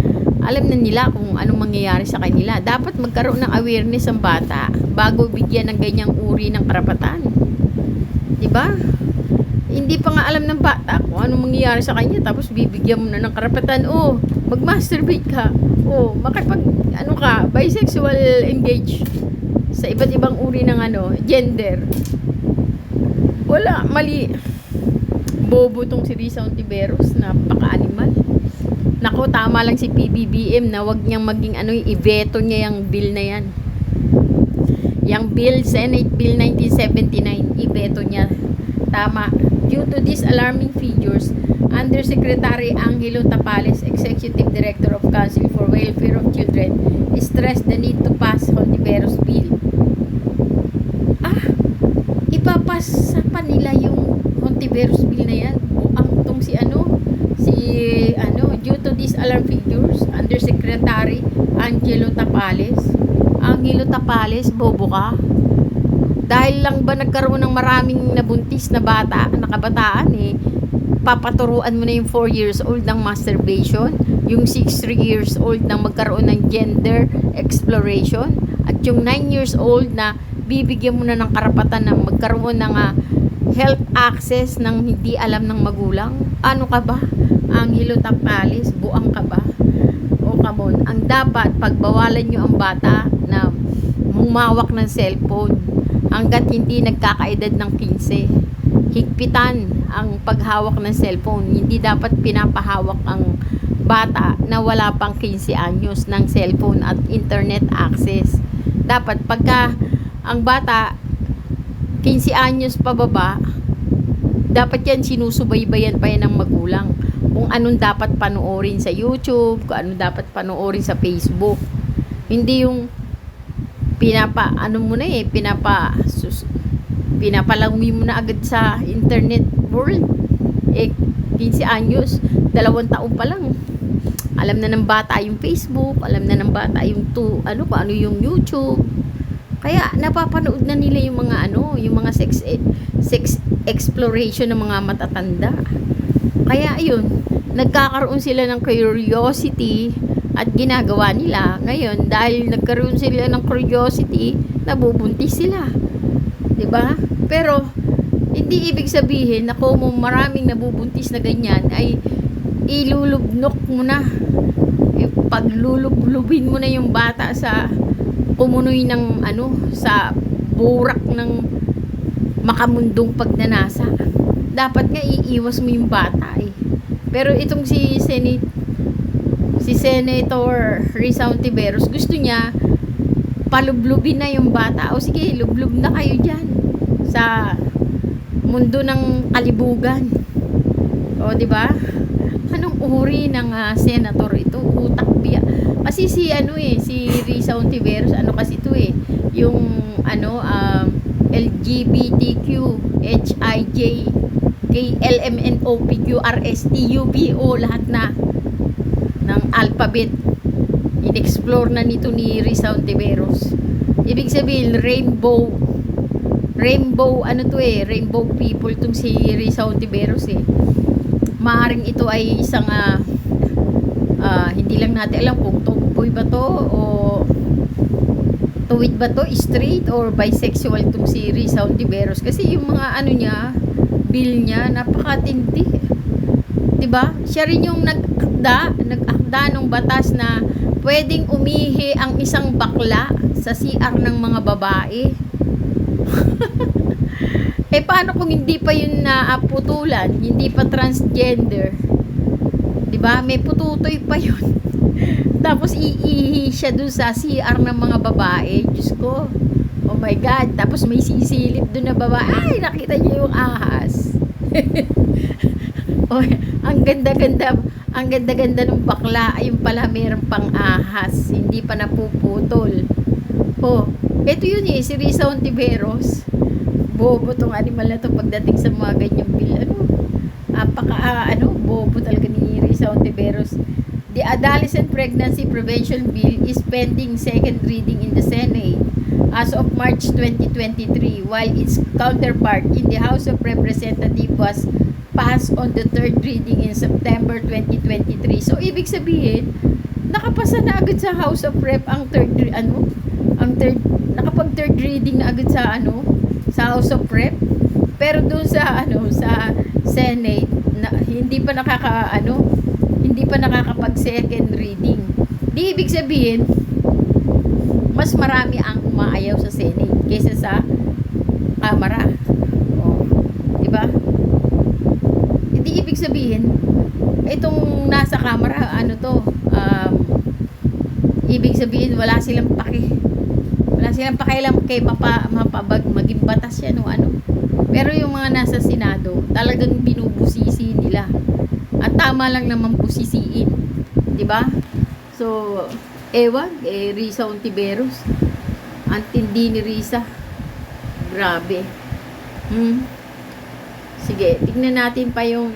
Alam na nila kung anong mangyayari sa kanila. Dapat magkaroon ng awareness ang bata bago bigyan ng ganyang uri ng karapatan. 'Di ba? Hindi pa nga alam ng bata kung anong mangyayari sa kanya, tapos bibigyan mo na ng karapatan. Mag-masturbate ka. Bisexual engage sa iba't ibang uri ng gender. Wala, mali. Bobo tong si Risa Hontiveros, napaka-animal. Nako, tama lang si PBBM na wag niyang maging i-veto niya yung bill na yan. Yung bill, Senate Bill 1979, i-veto niya. Tama. Due to these alarming figures, Undersecretary Angelo Tapales, Executive Director of Council for Welfare of Children, stressed the need to pass Hontiveros bill. Ipapasa pa nila yung Hontiveros bill na yan. Due to these alarm figures, Undersecretary Angelo Tapales, bobo ka. Dahil lang ba nagkaroon ng maraming nabuntis na bata, na kabataan papaturuan mo na yung 4 years old ng masturbation, yung 3 years old na magkaroon ng gender exploration, at yung 9 years old na bibigyan mo na ng karapatan na magkaroon ng health access ng hindi alam ng magulang. Ano ka ba? Angelo Tapales, buang ka ba? O come on, ang dapat pagbawalan nyo ang bata na humawak ng cellphone hanggat hindi nagkakaedad ng 15. Higpitan ang paghawak ng cellphone. Hindi dapat pinapahawak ang bata na wala pang 15 anyos ng cellphone at internet access. Dapat pagka ang bata 15 anyos pababa, dapat yan sinusubaybayan pa yan ng magulang. Kung anong dapat panoorin sa YouTube, kung anong dapat panoorin sa Facebook. Hindi yung pinapalawi mo na agad sa internet world. 15 anyos, 2 taon pa lang. Alam na ng bata yung Facebook, alam na ng bata yung ano yung YouTube. Kaya napapanood na nila yung mga sex exploration ng mga matatanda. Kaya ayun, nagkakaroon sila ng curiosity at ginagawa nila. Ngayon, dahil nagkaroon sila ng curiosity, nabubuntis sila. 'Di ba? Pero hindi ibig sabihin na kung maraming nabubuntis na ganyan ay ilulubnok mo na. paglulublubin mo na yung bata sa kumunoy ng sa burak ng makamundong pagnanasa. Dapat nga iiwas mo yung bata eh. Pero itong si Senator Risa Hontiveros, gusto niya palublubin na yung bata. O sige, lublub na kayo dyan sa mundo ng kalibugan. O, di ba? Anong uri ng senator ito? Utak biya. Kasi si Risa Hontiveros, kasi ito eh, yung LGBTQ, HIJ, KLMNOPQRSTUVO, lahat na ng alphabet. In-explore na nito ni Risa Hontiveros. Ibig sabihin, rainbow rainbow people tong si Risa Hontiveros eh. Maaring ito ay isang hindi lang natin alam kung tomboy ba to o tuwid ba to, straight or bisexual tong si Risa Hontiveros, kasi yung mga bill niya napakatindi, diba? Siya rin yung nag-akda ng batas na pwedeng umihi ang isang bakla sa CR ng mga babae. Paano kung hindi pa yun putulan, hindi pa transgender, diba? May pututoy pa yun. Tapos iihi siya dun sa CR ng mga babae. Diyos ko, oh my God. Tapos may sisilip dun na babae. Ay, nakita niyo yung ahas. Oh, ang ganda-ganda ng bakla. Ayun pala, mayroon pang ahas, hindi pa napuputol. Oh, eto yun si Risa Hontiveros. Bobo tong animal na to pagdating sa mga ganyang bill. Bobo talaga ni Risa Hontiveros. The Adolescent Pregnancy Prevention Bill is pending second reading in the Senate as of March 2023, while its counterpart in the House of Representatives was passed on the third reading in September 2023. So, ibig sabihin, nakapasa na agad sa House of Rep nakapag third reading na agad sa House of Rep. Pero doon sa Senate, hindi pa nakakapag second reading. Di ibig sabihin, mas marami ang umaayaw sa Senate kaysa sa Kamara. O, di ba? Di ibig sabihin, itong nasa Kamara, ibig sabihin, wala silang pakialam kay maging batas yan o Pero yung mga nasa Senado, talagang binubusisi nila. At tama lang naman busisiin. Diba? So, Risa Hontiveros. Ang tindi ni Risa. Grabe. Sige, tignan natin pa yung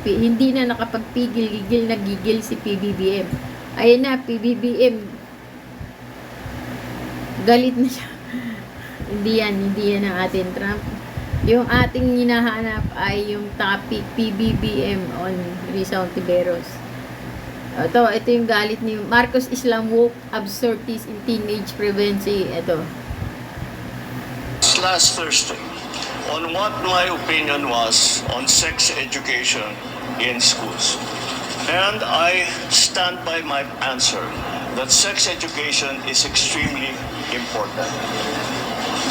hindi na nakapagpigil-gigil, nagigil si PBBM. Ayun na, PBBM. Galit na siya. Hindi yan ang ating Trump. Yung ating hinahanap ay yung topic PBBM on Risa Hontiveros. Ito yung galit ni Marcos Islam woke absurdities in teenage pregnancy. Ito. Last Thursday, on what my opinion was on sex education in schools. And I stand by my answer that sex education is extremely important.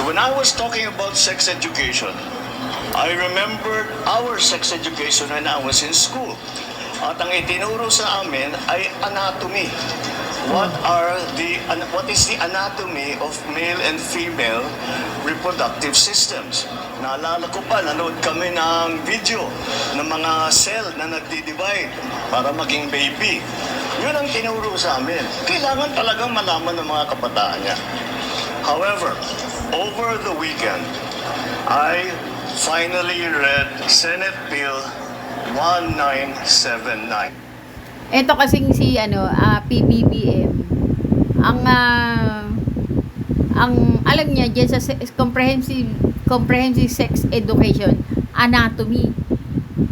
When I was talking about sex education, I remembered our sex education when I was in school. At ang itinuro sa amin ay anatomy. What is the anatomy of male and female reproductive systems? Naalala ko pa, nanood kami ng video ng mga cell na nagdi-divide para maging baby. Yun ang tinuro sa amin. Kailangan talagang malaman ng mga kabataan niya. However, over the weekend, I finally read Senate Bill 1979. Ito kasing si PBBM. Ang alam niya diyan sa comprehensive sex education, anatomy.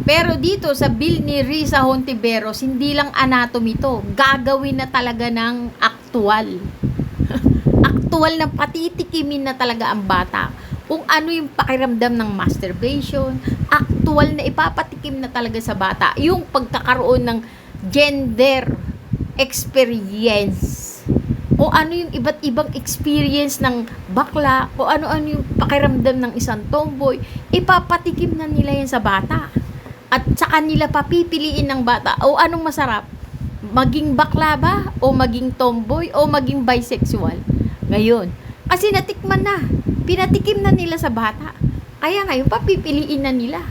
Pero dito sa bill ni Risa Hontiveros, hindi lang anatomy to, gagawin na talaga ng aktual. Aktual na patitikimin na talaga ang bata. Kung ano yung pakiramdam ng masturbation, aktual na ipapatikim na talaga sa bata. Yung pagkakaroon ng gender experience. Kung ano yung iba't ibang experience ng bakla, kung ano-ano yung pakiramdam ng isang tomboy, ipapatikim na nila yan sa bata. At sa kanila papipiliin ng bata, o anong masarap? Maging bakla ba? O maging tomboy? O maging bisexual? Ngayon, kasi natikman na, pinatikim na nila sa bata. Kaya ngayon, papipiliin na nila.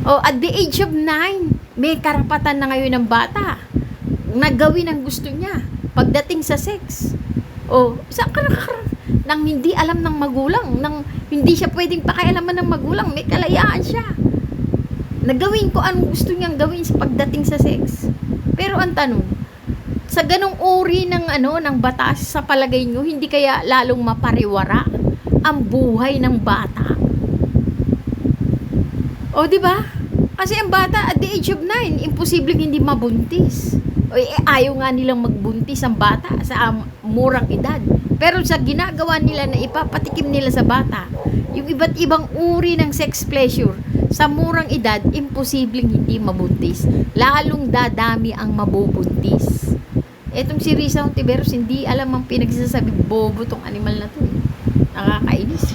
O at the age of 9, may karapatan na ngayon ng bata na gawin ang gusto niya pagdating sa sex. O, nang hindi alam ng magulang, nang hindi siya pwedeng pakialaman ng magulang, may kalayaan siya. Nagawin ko anong gusto niyang gawin sa pagdating sa sex. Pero ang tanong, sa ganong uri ng ng batas, sa palagay nyo, hindi kaya lalong mapariwara ang buhay ng bata? O, di ba? Kasi ang bata at the age of 9, imposibleng hindi mabuntis. O, ayaw nga nilang magbuntis ang bata sa murang edad. Pero sa ginagawa nila na ipapatikim nila sa bata, yung iba't ibang uri ng sex pleasure, sa murang edad, imposibleng hindi mabuntis. Lalong dadami ang mabubuntis. Etong si Risa Hontiveros, hindi alam ang pinagsasabi, bobo tong animal na to. Nakakainis.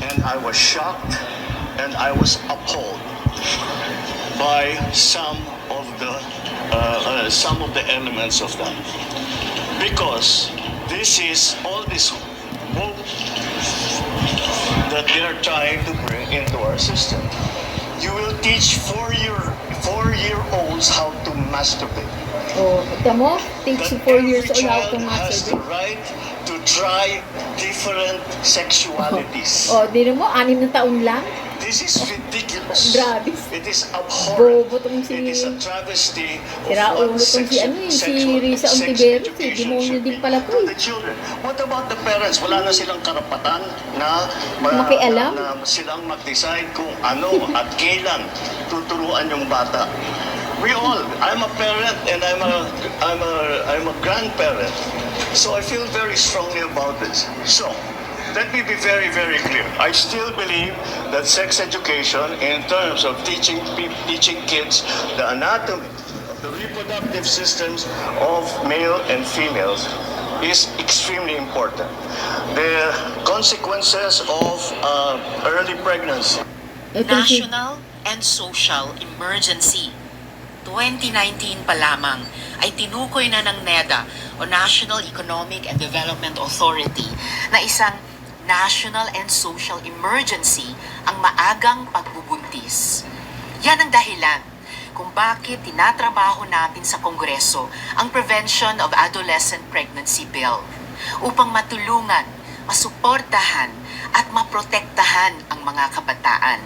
And I was shocked and I was appalled by some of the elements of that, because this is all this woke that they are trying to bring into our system. You will teach four-year-olds how to masturbate. O, ito mo, takes you 4 years Every old how to child has the masturbate. right to try different sexualities. O, di mo, 6 na taon lang. This is ridiculous. Grabe. It is abhorrent. Bobo tong si... It is a travesty of Sira ulo one's tong si Risa sex Hontiveros, education demonyo should din be pala to to eh. the children. What about the parents? Wala na silang karapatan na Makialam? na silang mag-decide kung ano at kailan tuturuan yung bata. We all, I'm a parent and I'm a grandparent. So I feel very strongly about this. So, let me be very, very clear. I still believe that sex education, in terms of teaching kids the anatomy of the reproductive systems of male and females, is extremely important. The consequences of early pregnancy. Ito si... National and Social Emergency. 2019 pa lamang ay tinukoy na ng NEDA o National Economic and Development Authority na isang national and social emergency ang maagang pagbubuntis. Yan ang dahilan kung bakit tinatrabaho natin sa Kongreso ang Prevention of Adolescent Pregnancy Bill upang matulungan, masuportahan at maprotektahan ang mga kabataan.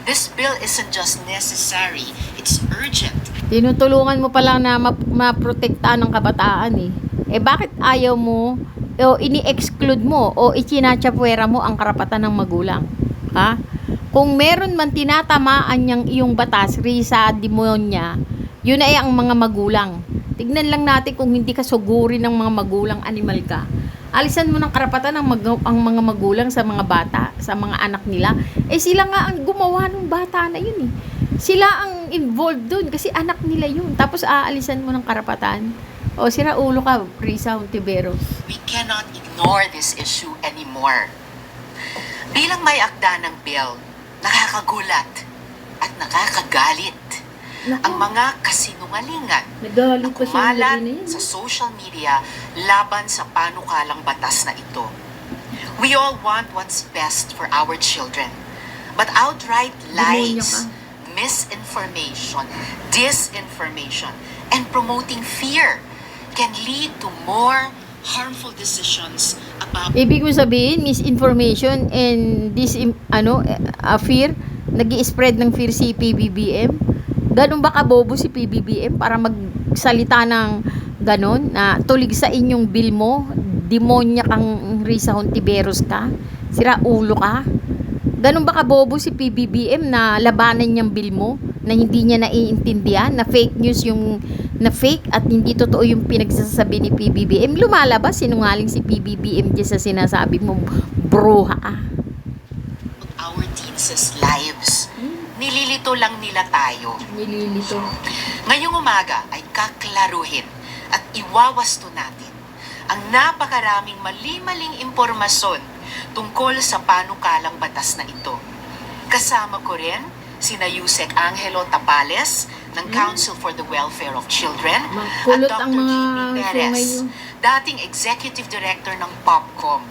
This bill isn't just necessary, it's urgent. Tinutulungan mo pa lang na maprotektahan ng kabataan eh. Eh bakit ayaw mo o ini-exclude mo o ichinatsapwera mo ang karapatan ng magulang? Ha? Kung meron man tinatamaan niyang iyong batas, Risa, demonya, yun ay ang mga magulang. Tignan lang natin kung hindi ka suguri ng mga magulang, animal ka. Alisan mo ng karapatan ang mga magulang sa mga bata, sa mga anak nila. Eh sila nga ang gumawa ng bata na yun eh. Sila ang involved dun kasi anak nila yun. Tapos aalisan mo ng karapatan. O sira ulo ka, Risa Hontiveros. We cannot ignore this issue anymore. Bilang may akda ng bill, nakakagulat at nakakagalit ang mga kasinungalingan Nagalit na pa siya yung gabi kumalat na yun. sa social media laban sa panukalang batas na ito. We all want what's best for our children. But outright Demonyo lies, ka. misinformation, disinformation, and promoting fear can lead to more harmful decisions about Ibig mo sabihin, misinformation and fear, nag-i-spread ng fear si PBBM? Ganun ba kabobo si PBBM para magsalita ng ganun na tulig sa inyong bill mo? Demonya kang Risa Hontiveros ka? Sira ulo ka? Ganun ba kabobo si PBBM na labanan niyang bill mo? Na hindi niya naiintindihan? Na fake news yung na fake at hindi totoo yung pinagsasabi ni PBBM? Lumalabas, sinungaling si PBBM dyan sa sinasabi mo, bruha ka. our teens' lives. Nililito lang nila tayo. Nililito. Ngayong umaga ay kaklaruhin at iwawasto natin ang napakaraming mali-maling impormasyon tungkol sa panukalang batas na ito. Kasama ko rin sina Yusek Angelo Tapales ng Council for the Welfare of Children at Magkulot Dr. ang mga Jimmy Perez, sumayo. dating Executive Director ng POPCOM,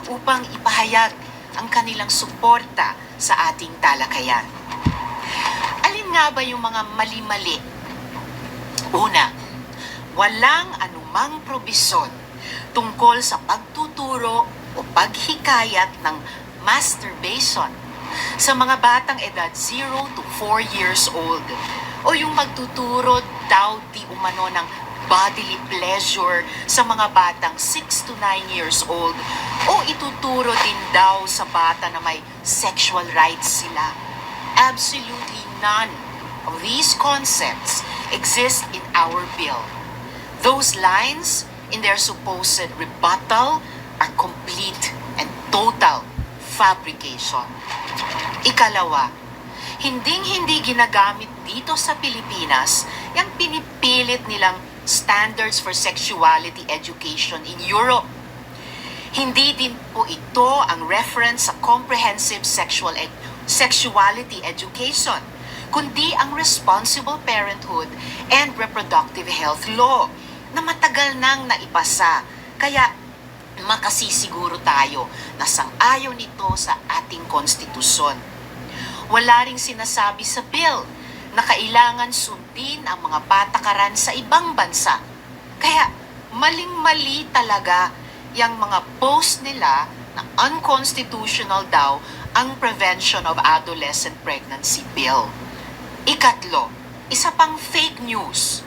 upang ipahayag ang kanilang suporta sa ating talakayan. Alin nga ba yung mga mali-mali? Una, walang anumang probisyon tungkol sa pagtuturo o paghikayat ng masturbation sa mga batang edad 0 to 4 years old o yung magtuturo daw di umano ng bodily pleasure sa mga batang 6 to 9 years old o ituturo din daw sa bata na may sexual rights sila. Absolutely none of these concepts exist in our bill. Those lines in their supposed rebuttal are complete and total fabrication. Ikalawa, hinding-hindi ginagamit dito sa Pilipinas yung pinipilit nilang standards for sexuality education in Europe. Hindi din po ito ang reference sa comprehensive sexuality education, kundi ang responsible parenthood and reproductive health law na matagal nang naipasa. Kaya makasisiguro tayo na sang-ayon nito sa ating konstitusyon. Wala ring sinasabi sa bill na kailangan sundin ang mga patakaran sa ibang bansa. Kaya maling-mali talaga yung mga post nila na unconstitutional daw ang Prevention of Adolescent Pregnancy Bill. Ikatlo, isa pang fake news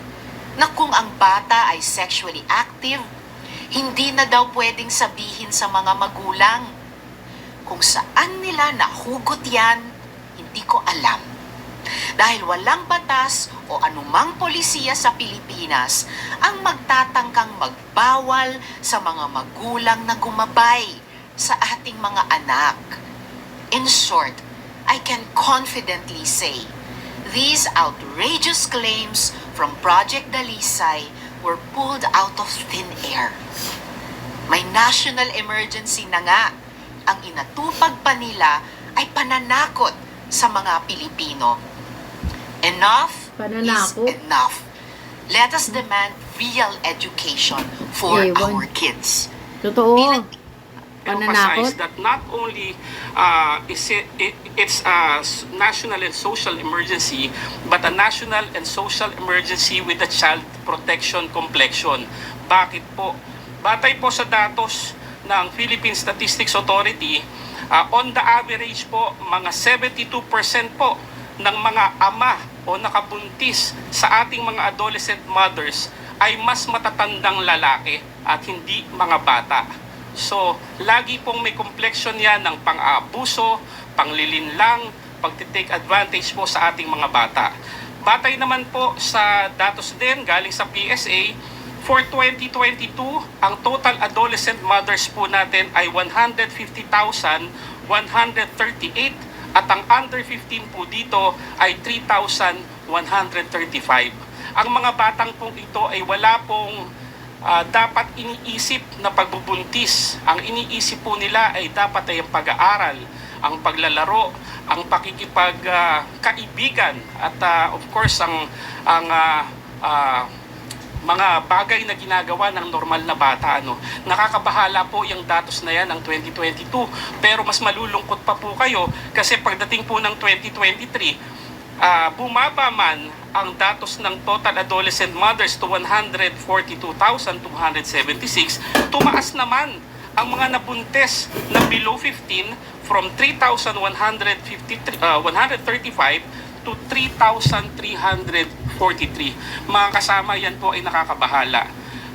na kung ang bata ay sexually active, hindi na daw pwedeng sabihin sa mga magulang. Kung saan nila nahugot yan, hindi ko alam. Dahil walang batas o anumang polisiya sa Pilipinas ang magtatangkang magbawal sa mga magulang na gumabay sa ating mga anak. In short, I can confidently say, these outrageous claims from Project Dalisay were pulled out of thin air. May national emergency na nga. Ang inatupag pa nila ay pananakot sa mga Pilipino. Enough Pananakot? is enough. Let us demand real education for Ewan. our kids. Totoo. Bilang Pananakot? emphasize that not only it's a national and social emergency, but a national and social emergency with a child protection complexion. Bakit po? Batay po sa datos ng Philippine Statistics Authority, on the average po, mga 72% po ng mga ama o nakabuntis sa ating mga adolescent mothers ay mas matatandang lalaki at hindi mga bata. So, lagi pong may complexion yan ng pang-aabuso, panglilinlang, pagtitake advantage po sa ating mga bata. Batay naman po sa datos din galing sa PSA, for 2022, ang total adolescent mothers po natin ay 150,138 at ang under 15 po dito ay 3,135. Ang mga batang pong ito ay wala pong dapat iniisip na pagbubuntis. Ang iniisip po nila ay dapat ay ang pag-aaral, ang paglalaro, ang pakikipagkaibigan at of course ang mga bagay na ginagawa ng normal na bata. Nakakabahala po yung datos na yan ng 2022. Pero mas malulungkot pa po kayo kasi pagdating po ng 2023, bumaba man ang datos ng total adolescent mothers to 142,276, tumaas naman ang mga nabuntis na below 15 from 3,135 to 3,343. Mga kasama, yan po ay nakakabahala.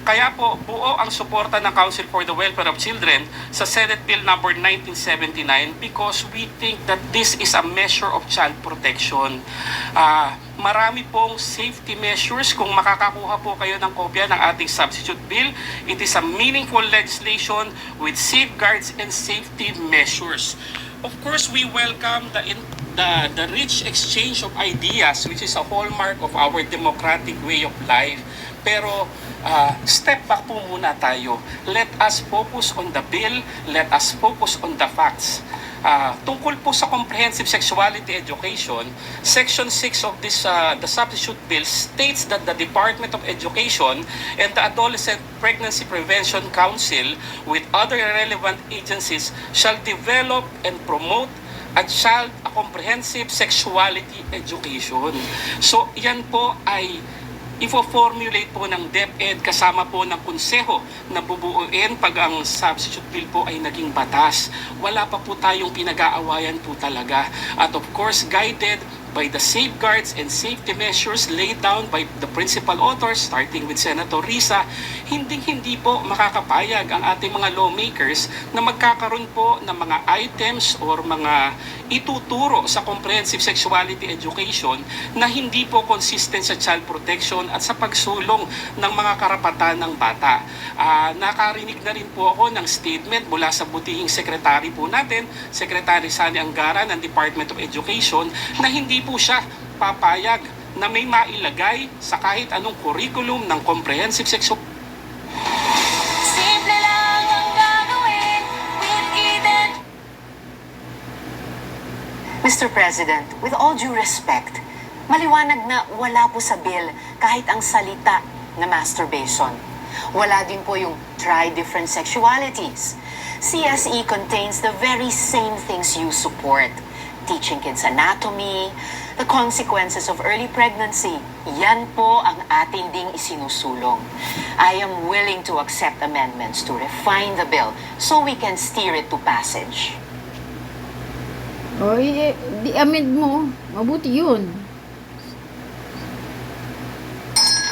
Kaya po, buo ang suporta ng Council for the Welfare of Children sa Senate Bill number 1979 because we think that this is a measure of child protection. Marami pong safety measures. Kung makakakuha po kayo ng kopya ng ating substitute bill, it is a meaningful legislation with safeguards and safety measures. Of course, we welcome the rich exchange of ideas, which is a hallmark of our democratic way of life. Pero step back po muna tayo. Let us focus on the bill. Let us focus on the facts. Tungkol po sa comprehensive sexuality education, Section 6 of the substitute bill states that the Department of Education and the Adolescent Pregnancy Prevention Council with other relevant agencies shall develop and promote a comprehensive sexuality education. So yan po ay ifo-formulate po ng DepEd kasama po ng konseho na bubuuin pag ang substitute bill po ay naging batas. Wala pa po tayong pinag-aawayan po talaga. At of course, guided by the safeguards and safety measures laid down by the principal authors, starting with Senator Risa, hindi po makakapayag ang ating mga lawmakers na magkakaroon po ng mga items or mga ituturo sa comprehensive sexuality education na hindi po consistent sa child protection at sa pagsulong ng mga karapatan ng bata. Nakarinig na rin po ako ng statement mula sa butihing sekretary po natin, Secretary Sani Angara ng Department of Education, na hindi po siya papayag na may mailagay sa kahit anong curriculum ng comprehensive sexuality. Simple lang ang gagawin with Eden. Mr. President, with all due respect, maliwanag na wala po sa bill kahit ang salita na masturbation. Wala din po yung try different sexualities. CSE contains the very same things you support. Teaching kids anatomy, the consequences of early pregnancy. Yan po ang atin ding isinusulong. I am willing to accept amendments to refine the bill so we can steer it to passage. O, di-amend mo. Mabuti yun.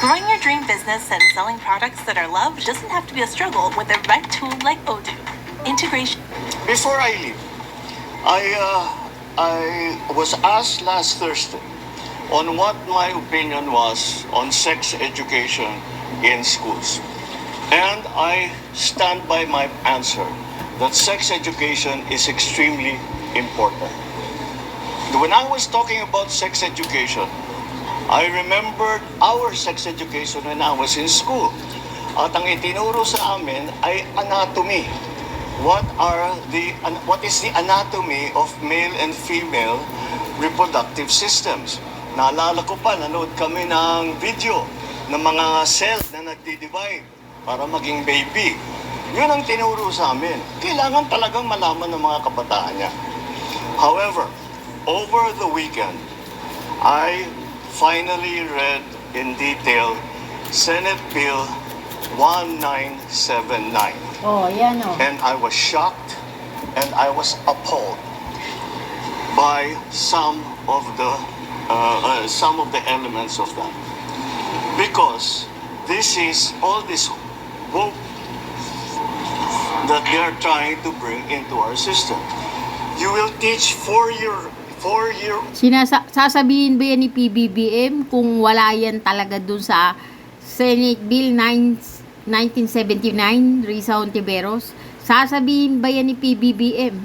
Growing your dream business and selling products that are loved doesn't have to be a struggle with the right tool like Odoo. Integration. Before I leave, I was asked last Thursday on what my opinion was on sex education in schools. And I stand by my answer that sex education is extremely important. When I was talking about sex education, I remembered our sex education when I was in school. At ang itinuro sa amin ay anatomy. What is the anatomy of male and female reproductive systems? Naalala ko pa, nanood kami ng video ng mga cell na nagdi-divide para maging baby. Yun ang tinuro sa amin. Kailangan talagang malaman ng mga kabataan niya. However, over the weekend, I finally read in detail Senate Bill 1979. Oh, yan o. And I was shocked and I was appalled by some of the elements of that, because this is all this hope that they are trying to bring into our system. You will teach four-year. Sasabihin ba yan ni PBBM kung wala yan talaga dun sa Senate Bill 1979, Risa Hontiveros? Sasabihin ba yan ni PBBM?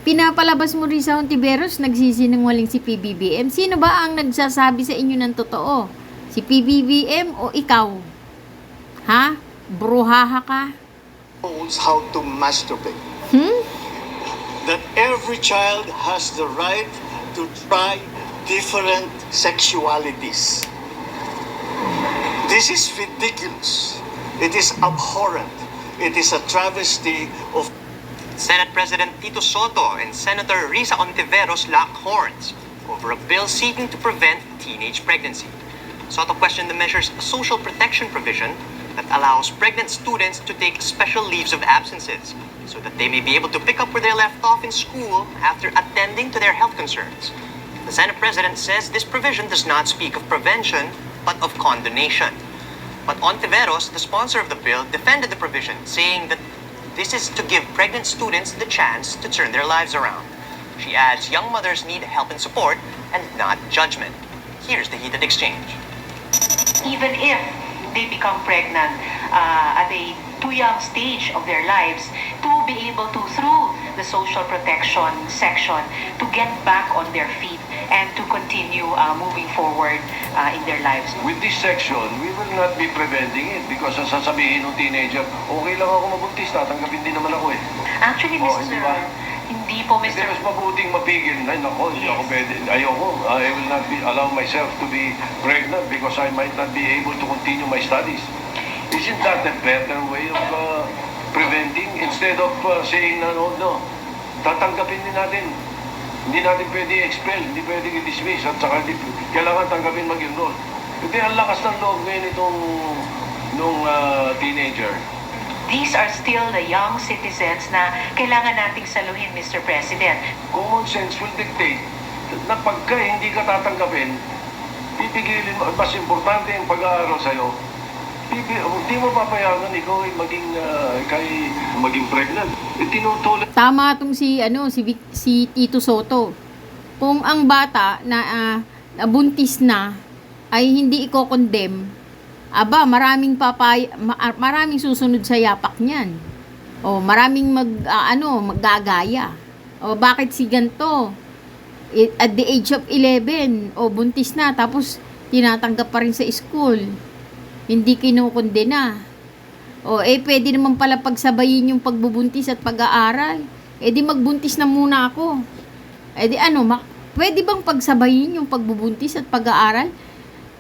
Pinapalabas mo Risa Hontiveros, nagsisinungaling si PBBM. Sino ba ang nagsasabi sa inyo ng totoo? Si PBBM o ikaw? Ha? Bruhaha ka? Knows how to masturbate. That every child has the right to try different sexualities. This is ridiculous. It is abhorrent. It is a travesty of... Senate President Tito Soto and Senator Risa Hontiveros locked horns over a bill seeking to prevent teenage pregnancy. Soto questioned the measure's social protection provision that allows pregnant students to take special leaves of absences so that they may be able to pick up where they left off in school after attending to their health concerns. The Senate President says this provision does not speak of prevention, but of condonation. But Hontiveros, the sponsor of the bill, defended the provision, saying that this is to give pregnant students the chance to turn their lives around. She adds young mothers need help and support and not judgment. Here's the heated exchange. Even if they become pregnant at a too young stage of their lives, to be able to, through the social protection section to get back on their feet and to continue moving forward in their lives. With this section, we will not be preventing it because ang sasabihin ng teenager, okay lang ako mabuntis, tatanggapin din naman ako eh. Actually, Oh, Mr. di ba? Hindi po, Hindi, Mr. mas mabuting mapigil na, nako, hindi ako Yes. pwede, ayoko, I will not allow myself to be pregnant because I might not be able to continue my studies. Isn't that a better way of preventing instead of saying na no, tatanggapin din natin. Hindi natin pwede expel, hindi pwede i-dismiss at saka kailangan tanggapin mag-enroll. Kasi ang lakas ng loob ngayon nung teenager. These are still the young citizens na kailangan nating saluhin, Mr. President. Common sense will dictate na pagka hindi ka tatanggapin, pipigilin mo, mas importante yung pag-aaral sa'yo, hindi mo papayagan ikaw ay maging pregnant. Tinutulad. Tama tong si Tito Soto. Kung ang bata na nabuntis na ay hindi iko-condemn, maraming maraming susunod sa yapak niyan. O maraming maggagaya. O bakit si ganto? At the age of 11, buntis na tapos tinatanggap pa rin sa school. Hindi kinukondena. Pwede naman pala pagsabayin yung pagbubuntis at pag-aaral. Di magbuntis na muna ako. Pwede bang pagsabayin yung pagbubuntis at pag-aaral?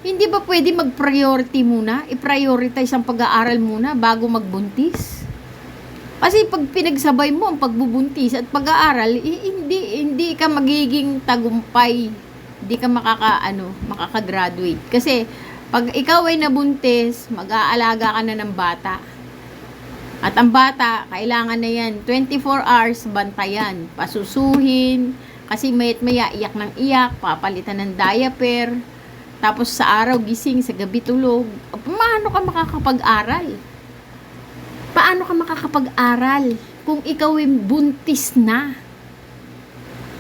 Hindi ba pwede mag-priority muna? I-prioritize ang pag-aaral muna bago magbuntis? Kasi pag pinagsabay mo ang pagbubuntis at pag-aaral, hindi ka magiging tagumpay. Hindi ka makaka-graduate. Kasi pag ikaw ay nabuntis, mag-aalaga ka na ng bata. At ang bata, kailangan na yan, 24 hours bantayan, pasusuhin, kasi maya iyak ng iyak, papalitan ng diaper, tapos sa araw gising, sa gabi tulog. Paano ka makakapag-aral? Paano ka makakapag-aral kung ikaw ay buntis na?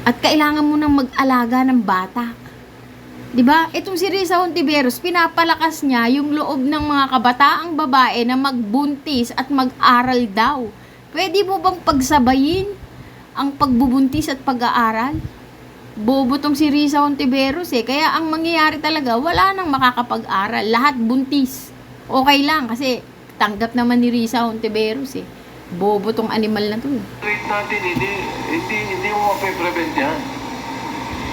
At kailangan mo nang mag-alaga ng bata. 'Di ba? Itong si Risa Hontiveros, pinapalakas niya yung loob ng mga kabataang babae na magbuntis at mag-aral daw. Pwede mo bang pagsabayin ang pagbubuntis at pag-aaral? Bobo tong si Risa Hontiveros Kaya ang mangyayari talaga, wala nang makakapag-aral. Lahat buntis. Okay lang kasi tanggap naman ni Risa Hontiveros Bobo tong animal na to. Wait natin, hindi mo mape-prevent yan.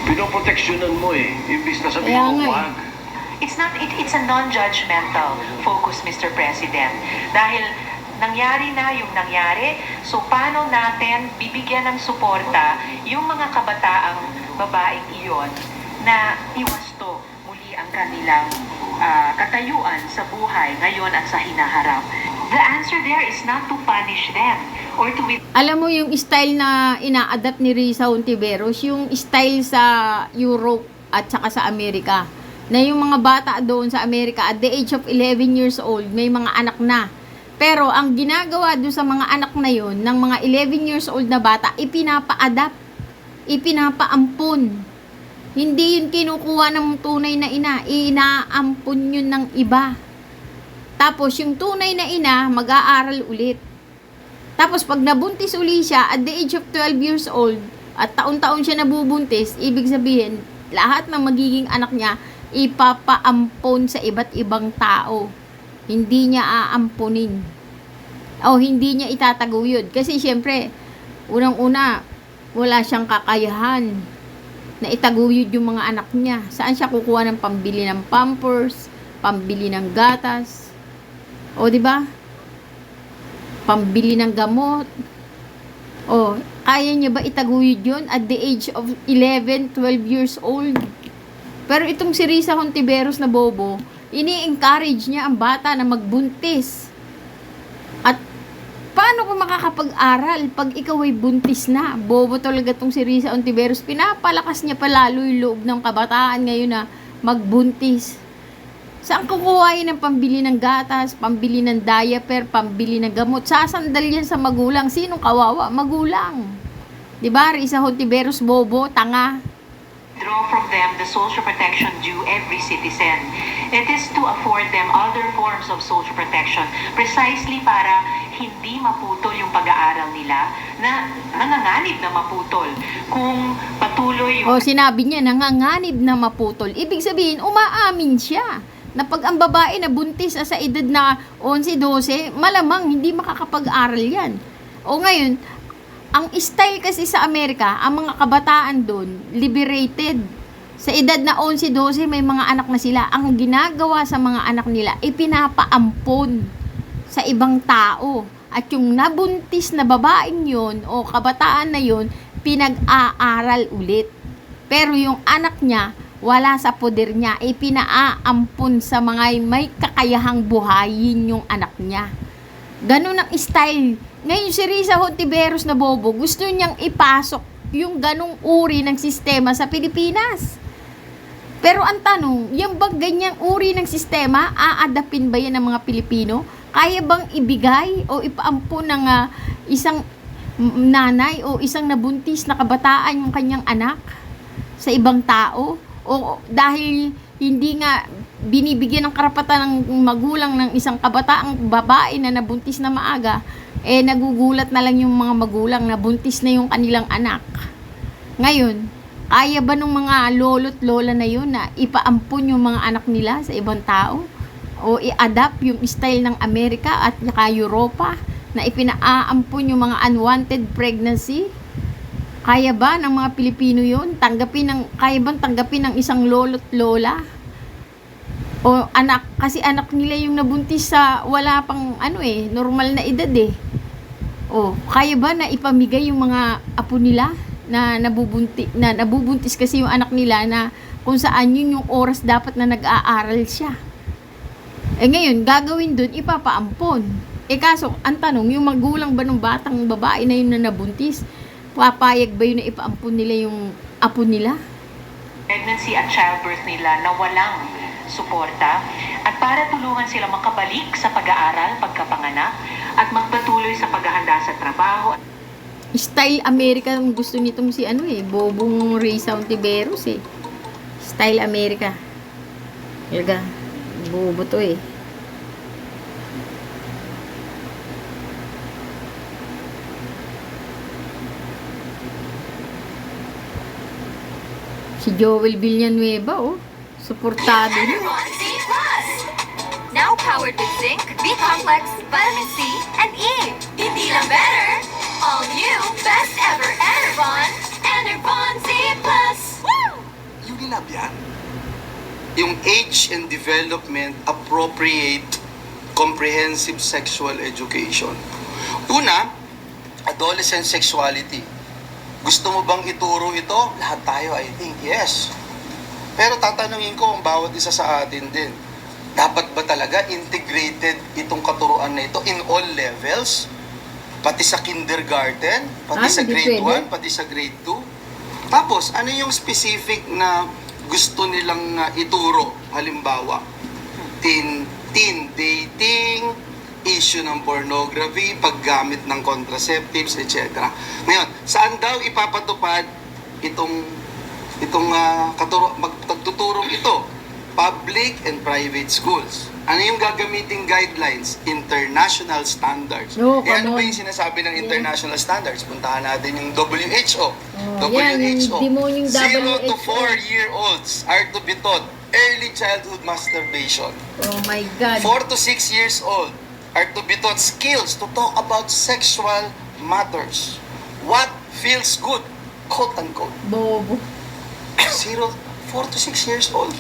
Pinoproteksyonan mo imbis na sabihin Kaya mo, nga wag. It's a non-judgmental focus, Mr. President. Dahil nangyari na yung nangyari, so paano natin bibigyan ng suporta yung mga kabataang babaeng iyon na iwasto muli ang kanilang katayuan sa buhay ngayon at sa hinaharap. The answer there is not to punish them or to Alam mo yung style na ina-adapt ni Risa Hontiveros, yung style sa Europe at saka sa Amerika. Na yung mga bata doon sa Amerika at the age of 11 years old, may mga anak na. Pero ang ginagawa doon sa mga anak na yon ng mga 11 years old na bata, ipinapa-adapt, ipinapaampun. Hindi yun kinukuha ng tunay na ina, inaampun yun ng iba. Tapos yung tunay na ina, mag-aaral ulit. Tapos pag nabuntis uli siya at the age of 12 years old at taon-taon siya nabubuntis, ibig sabihin, lahat ng magiging anak niya, ipapaampon sa iba't ibang tao. Hindi niya aampunin. O hindi niya itataguyod. Kasi syempre, unang-una, wala siyang kakayahan na itaguyod yung mga anak niya. Saan siya kukuha ng pambili ng pampers, pambili ng gatas, o di ba? Pambili ng gamot. O, kaya niya ba itaguyod yun at the age of 11, 12 years old? Pero itong si Risa Hontiveros na bobo, ini-encourage niya ang bata na magbuntis. At paano ka makakapag-aral pag ikaw ay buntis na? Bobo talaga itong si Risa Hontiveros. Pinapalakas niya pa lalo yung loob ng kabataan ngayon na magbuntis. Saan kukuhain ng pambili ng gatas, pambili ng diaper, pambili ng gamot? Sasandal yan sa magulang. Sinong kawawa? Magulang. Diba, Risa Hontiveros, bobo, tanga. Draw from them the social protection due every citizen. It is to afford them other forms of social protection precisely para hindi maputol yung pag-aaral pag-aaral nila na nanganganib na maputol kung patuloy yung O sinabi niya, nanganganib na maputol. Ibig sabihin, umaamin siya na pag ang babae na buntis na sa edad na 11-12, malamang hindi makakapag-aral yan. O ngayon, ang style kasi sa Amerika, ang mga kabataan doon, liberated. Sa edad na 11-12, may mga anak na sila. Ang ginagawa sa mga anak nila, ipinapaampon sa ibang tao. At yung nabuntis na babaeng yun, o kabataan na yun, pinag-aaral ulit. Pero yung anak niya, wala sa poder niya, ipinaampon sa mga may kakayahang buhayin yung anak niya. Ganun ang style. Ngayon si Risa Hontiveros na bobo, gusto niyang ipasok yung ganung uri ng sistema sa Pilipinas. Pero ang tanong, yung bang ganyang uri ng sistema, aadapin ba yan ng mga Pilipino? Kaya bang ibigay o ipaampun ng isang nanay o isang nabuntis na kabataan yung kanyang anak sa ibang tao? O dahil hindi nga binibigyan ng karapatan ng magulang ng isang kabataang babae na nabuntis na maaga, nagugulat na lang yung mga magulang na buntis na yung kanilang anak. Ngayon, kaya ba ng mga lolo't lola na yun na ipaampun yung mga anak nila sa ibang tao? O i-adapt yung style ng Amerika at saka Europa na ipinaampun yung mga unwanted pregnancy? Kaya ba ng mga Pilipino yun? Kaya bang tanggapin ng isang lolo't lola? O anak, kasi anak nila yung nabuntis sa wala pang normal na edad O, kaya ba na ipamigay yung mga apo nila na nabubuntis kasi yung anak nila na kung saan yun yung oras dapat na nag-aaral siya. Ngayon, gagawin dun, ipapaampon. Kaso, ang tanong, yung magulang ba ng batang babae na yun na nabuntis, papayag ba yun na ipaampon nila yung apo nila? pregnancy at childbirth nila na walang suporta at para tulungan sila makabalik sa pag-aaral pagkapanganak at magpatuloy sa paghahanda sa trabaho. Style America ang gusto nitong si bobong Risa Hontiveros Style America. Talaga, bobo to Si Joel Villanueva, suportado niya. C+. Now powered with zinc, B-complex, vitamin C, and E. Hindi lang better, all new, best ever Enervon. Enervon C+. Woo! Unilab yan. Yung Age and Development Appropriate Comprehensive Sexual Education. Una, adolescent sexuality. Gusto mo bang ituro ito? Lahat tayo, I think, yes. Pero tatanungin ko ang bawat isa sa atin din. Dapat ba talaga integrated itong katuruan na ito in all levels? Pati sa kindergarten, pati sa grade 1, pati sa grade 2? Tapos, ano yung specific na gusto nilang ituro? Halimbawa, teen dating, issue ng pornography, paggamit ng contraceptives, etc. Ngayon, saan daw ipapatupad itong pagtuturong ito? Public and private schools. Ano yung gagamiting guidelines? International standards. Ano ba yung sinasabi ng international standards? Puntahan natin yung WHO. WHO. 0 to 4-year-olds are to be taught early childhood masturbation. Oh my God. 4 to 6 years old are to be taught skills to talk about sexual matters. What feels good, quote unquote. Bobo. 4 to 6 years old.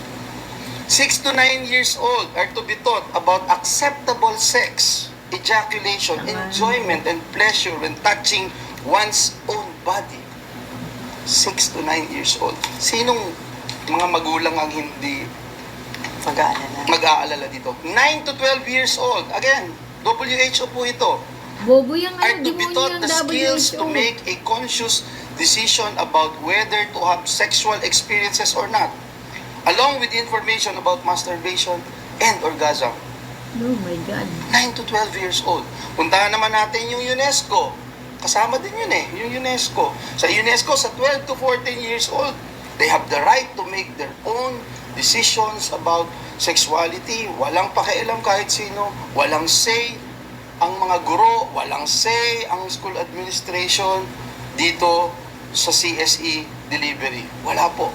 6 to 9 years old are to be taught about acceptable sex, ejaculation, enjoyment, and pleasure when touching one's own body. 6 to 9 years old. Sinong mga magulang ang hindi mag-aalala dito? 9 to 12 years old. Again, WHO po ito. Bobo yung Are to be demonyo taught yung the skills to WHO. make a conscious decision about whether to have sexual experiences or not, along with information about masturbation and orgasm. Oh my God. 9 to 12 years old. Puntahan naman natin yung UNESCO. Kasama din yun yung UNESCO. Sa UNESCO, sa 12 to 14 years old, they have the right to make their own decisions about sexuality. Walang pakialam kahit sino. Walang say. ang mga guro, walang say ang school administration dito sa CSE delivery. Wala po.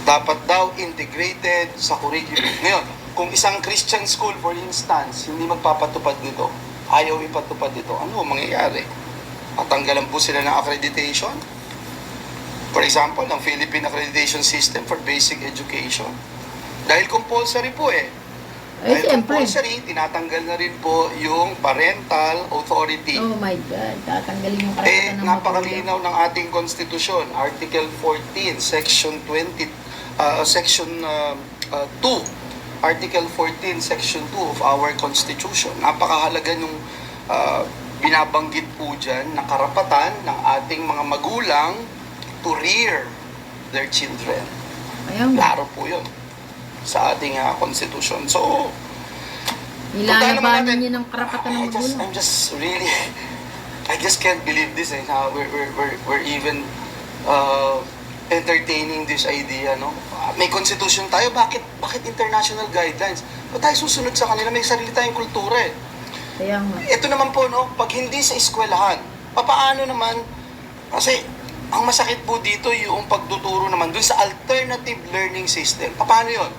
Dapat daw integrated sa curriculum. Ngayon, kung isang Christian school, for instance, hindi magpapatupad nito, ayaw ipatupad dito, ano ang mangyayari? Matanggalan po sila ng accreditation? For example, ng Philippine Accreditation System for Basic Education. Dahil compulsory po eh. Ay, Dahil siyempre. compulsory, tinatanggal na rin po yung parental authority. Oh my God, tatanggalin yung karapatan ng Napakalinaw ng ating konstitusyon, Article 14, Section 20, Section 2, Article 14, Section 2 of our Constitution. Napakahalaga nung binabanggit po dyan na karapatan ng ating mga magulang to rear their children. Ayaw, Klaro po yun sa ating Constitution. So, nilalabanan niyo ng karapatan ng magulang. I'm just really, I just can't believe this. How we're even entertaining this idea, no? May constitution tayo, bakit international guidelines? Ba't tayo susunod sa kanila? May sarili tayong kultura eh. Kaya nga. Ito naman po, no, pag hindi sa eskwelahan, papaano naman, kasi ang masakit po dito yung pagtuturo naman dun sa alternative learning system. Paano yun?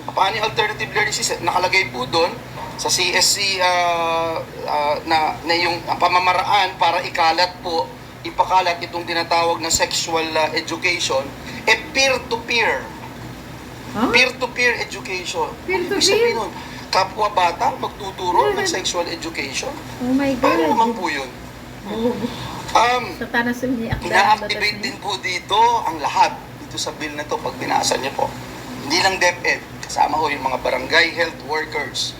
Paano yung alternative learning system? Nakalagay po dun sa CSC na yung pamamaraan para ipakalat itong tinatawag na sexual education, peer-to-peer. Huh? Peer-to-peer education. Peer-to-peer? Ibig sabihin nun, kapwa bata magtuturo ng sexual education. Oh my God. Paano naman po yun? Sa tanas ng Ina-activate din po dito ang lahat dito sa bill na to pag binasa niyo po. Hindi lang DepEd, kasama ho yung mga barangay health workers,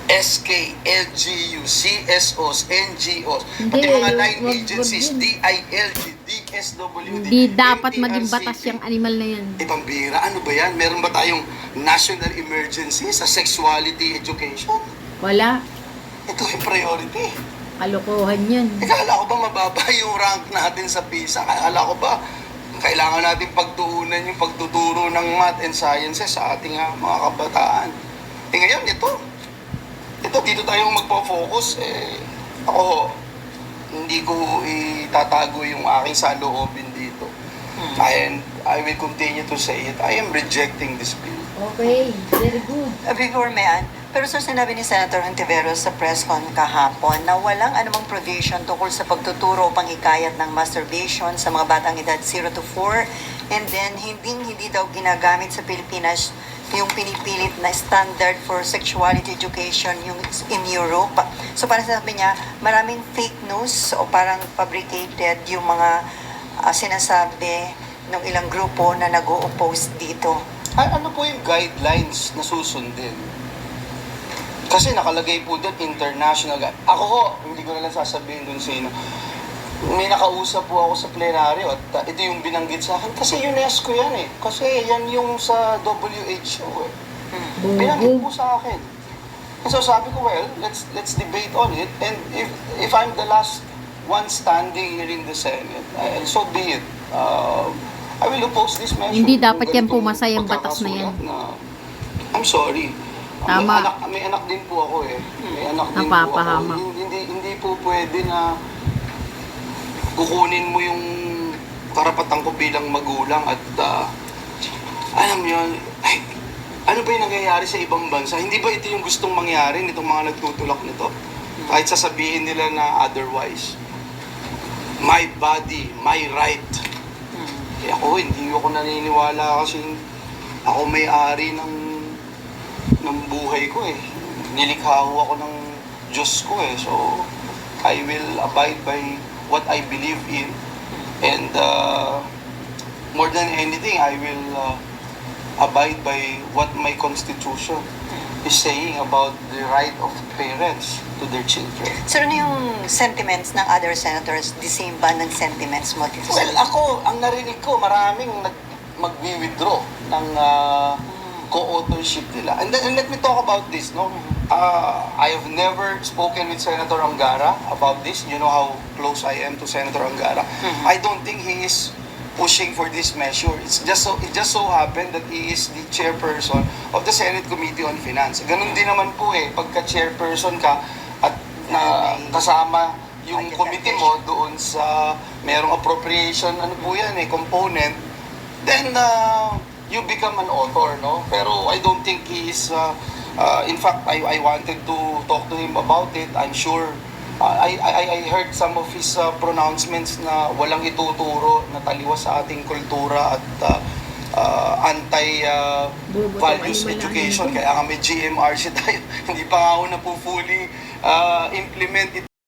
SK, LGU, CSOs, NGOs, pati mga line agencies, DILG, DSWD, Hindi dapat maging NTRCP. batas yung animal na yan. Pambira, ano ba yan? Meron ba tayong national emergency sa sexuality education? Wala. Ito yung priority. Kalokohan yan. Kala ko ba mababa yung rank natin sa PISA? Kala ko ba kailangan natin pagtuunan yung pagtuturo ng math and sciences sa ating mga kabataan? Ngayon, dito tayong magpo-focus. Ako, hindi ko itatago yung aking saloobin dito. And I will continue to say it. I am rejecting this bill. Okay, very good. Before Mayan, pero sir, sinabi ni Senator Ontiveros sa press con kahapon na walang anumang provision tungkol sa pagtuturo o panghikayat ng masturbation sa mga batang edad 0 to 4, and then hindi daw ginagamit sa Pilipinas yung pinipilit na standard for sexuality education yung in Europe. So parang sabi niya, maraming fake news o parang fabricated yung mga sinasabi ng ilang grupo na nag-o-oppose dito. Ano po yung guidelines na susundin? Kasi nakalagay po doon international guide. Ako ho, hindi ko na lang sasabihin doon sino. May nakausap po ako sa plenaryo at ito yung binanggit sa akin. Kasi UNESCO yan eh. Kasi yan yung sa WHO eh. Binanggit po sa akin. And so sabi ko, well, let's debate on it. And if I'm the last one standing here in the Senate, so be it. I will oppose this measure. Hindi dapat yan pumasay ang batas na yan. I'm sorry. Tama. May anak din po ako eh. May anak din po Napapahamak. ako. Hindi po pwede na kukunin mo yung karapatan ko bilang magulang at alam mo yun, ano ba yung nangyayari sa ibang bansa? Hindi ba ito yung gustong mangyari nitong mga nagtutulak nito? Kahit sasabihin nila na otherwise. My body, my right. Eh ako, hindi ako naniniwala kasi ako may-ari ng buhay ko eh. Nilikha ho ako ng Diyos ko eh. So, I will abide by what I believe in. And more than anything, I will abide by what my constitution is saying about the right of parents to their children. Sir, ano yung sentiments ng other senators? The same ba ng sentiments mo dito? Well, ako, ang narinig ko, maraming mag-withdraw ng co-authorship nila. And let me talk about this, no? I have never spoken with Senator Angara about this. You know how close I am to Senator Angara. I don't think he is pushing for this measure. It just so happened that he is the chairperson of the Senate Committee on Finance. Ganun din naman po eh, pagka chairperson ka at na kasama yung committee mo doon sa merong appropriation, ano po yan component, then you become an author, no? Pero I don't think he is, in fact, I wanted to talk to him about it. I'm sure, I heard some of his pronouncements na walang ituturo na taliwas sa ating kultura at anti-values education. Kaya nga may GMRC tayo. Hindi pa nga ako na po fully implement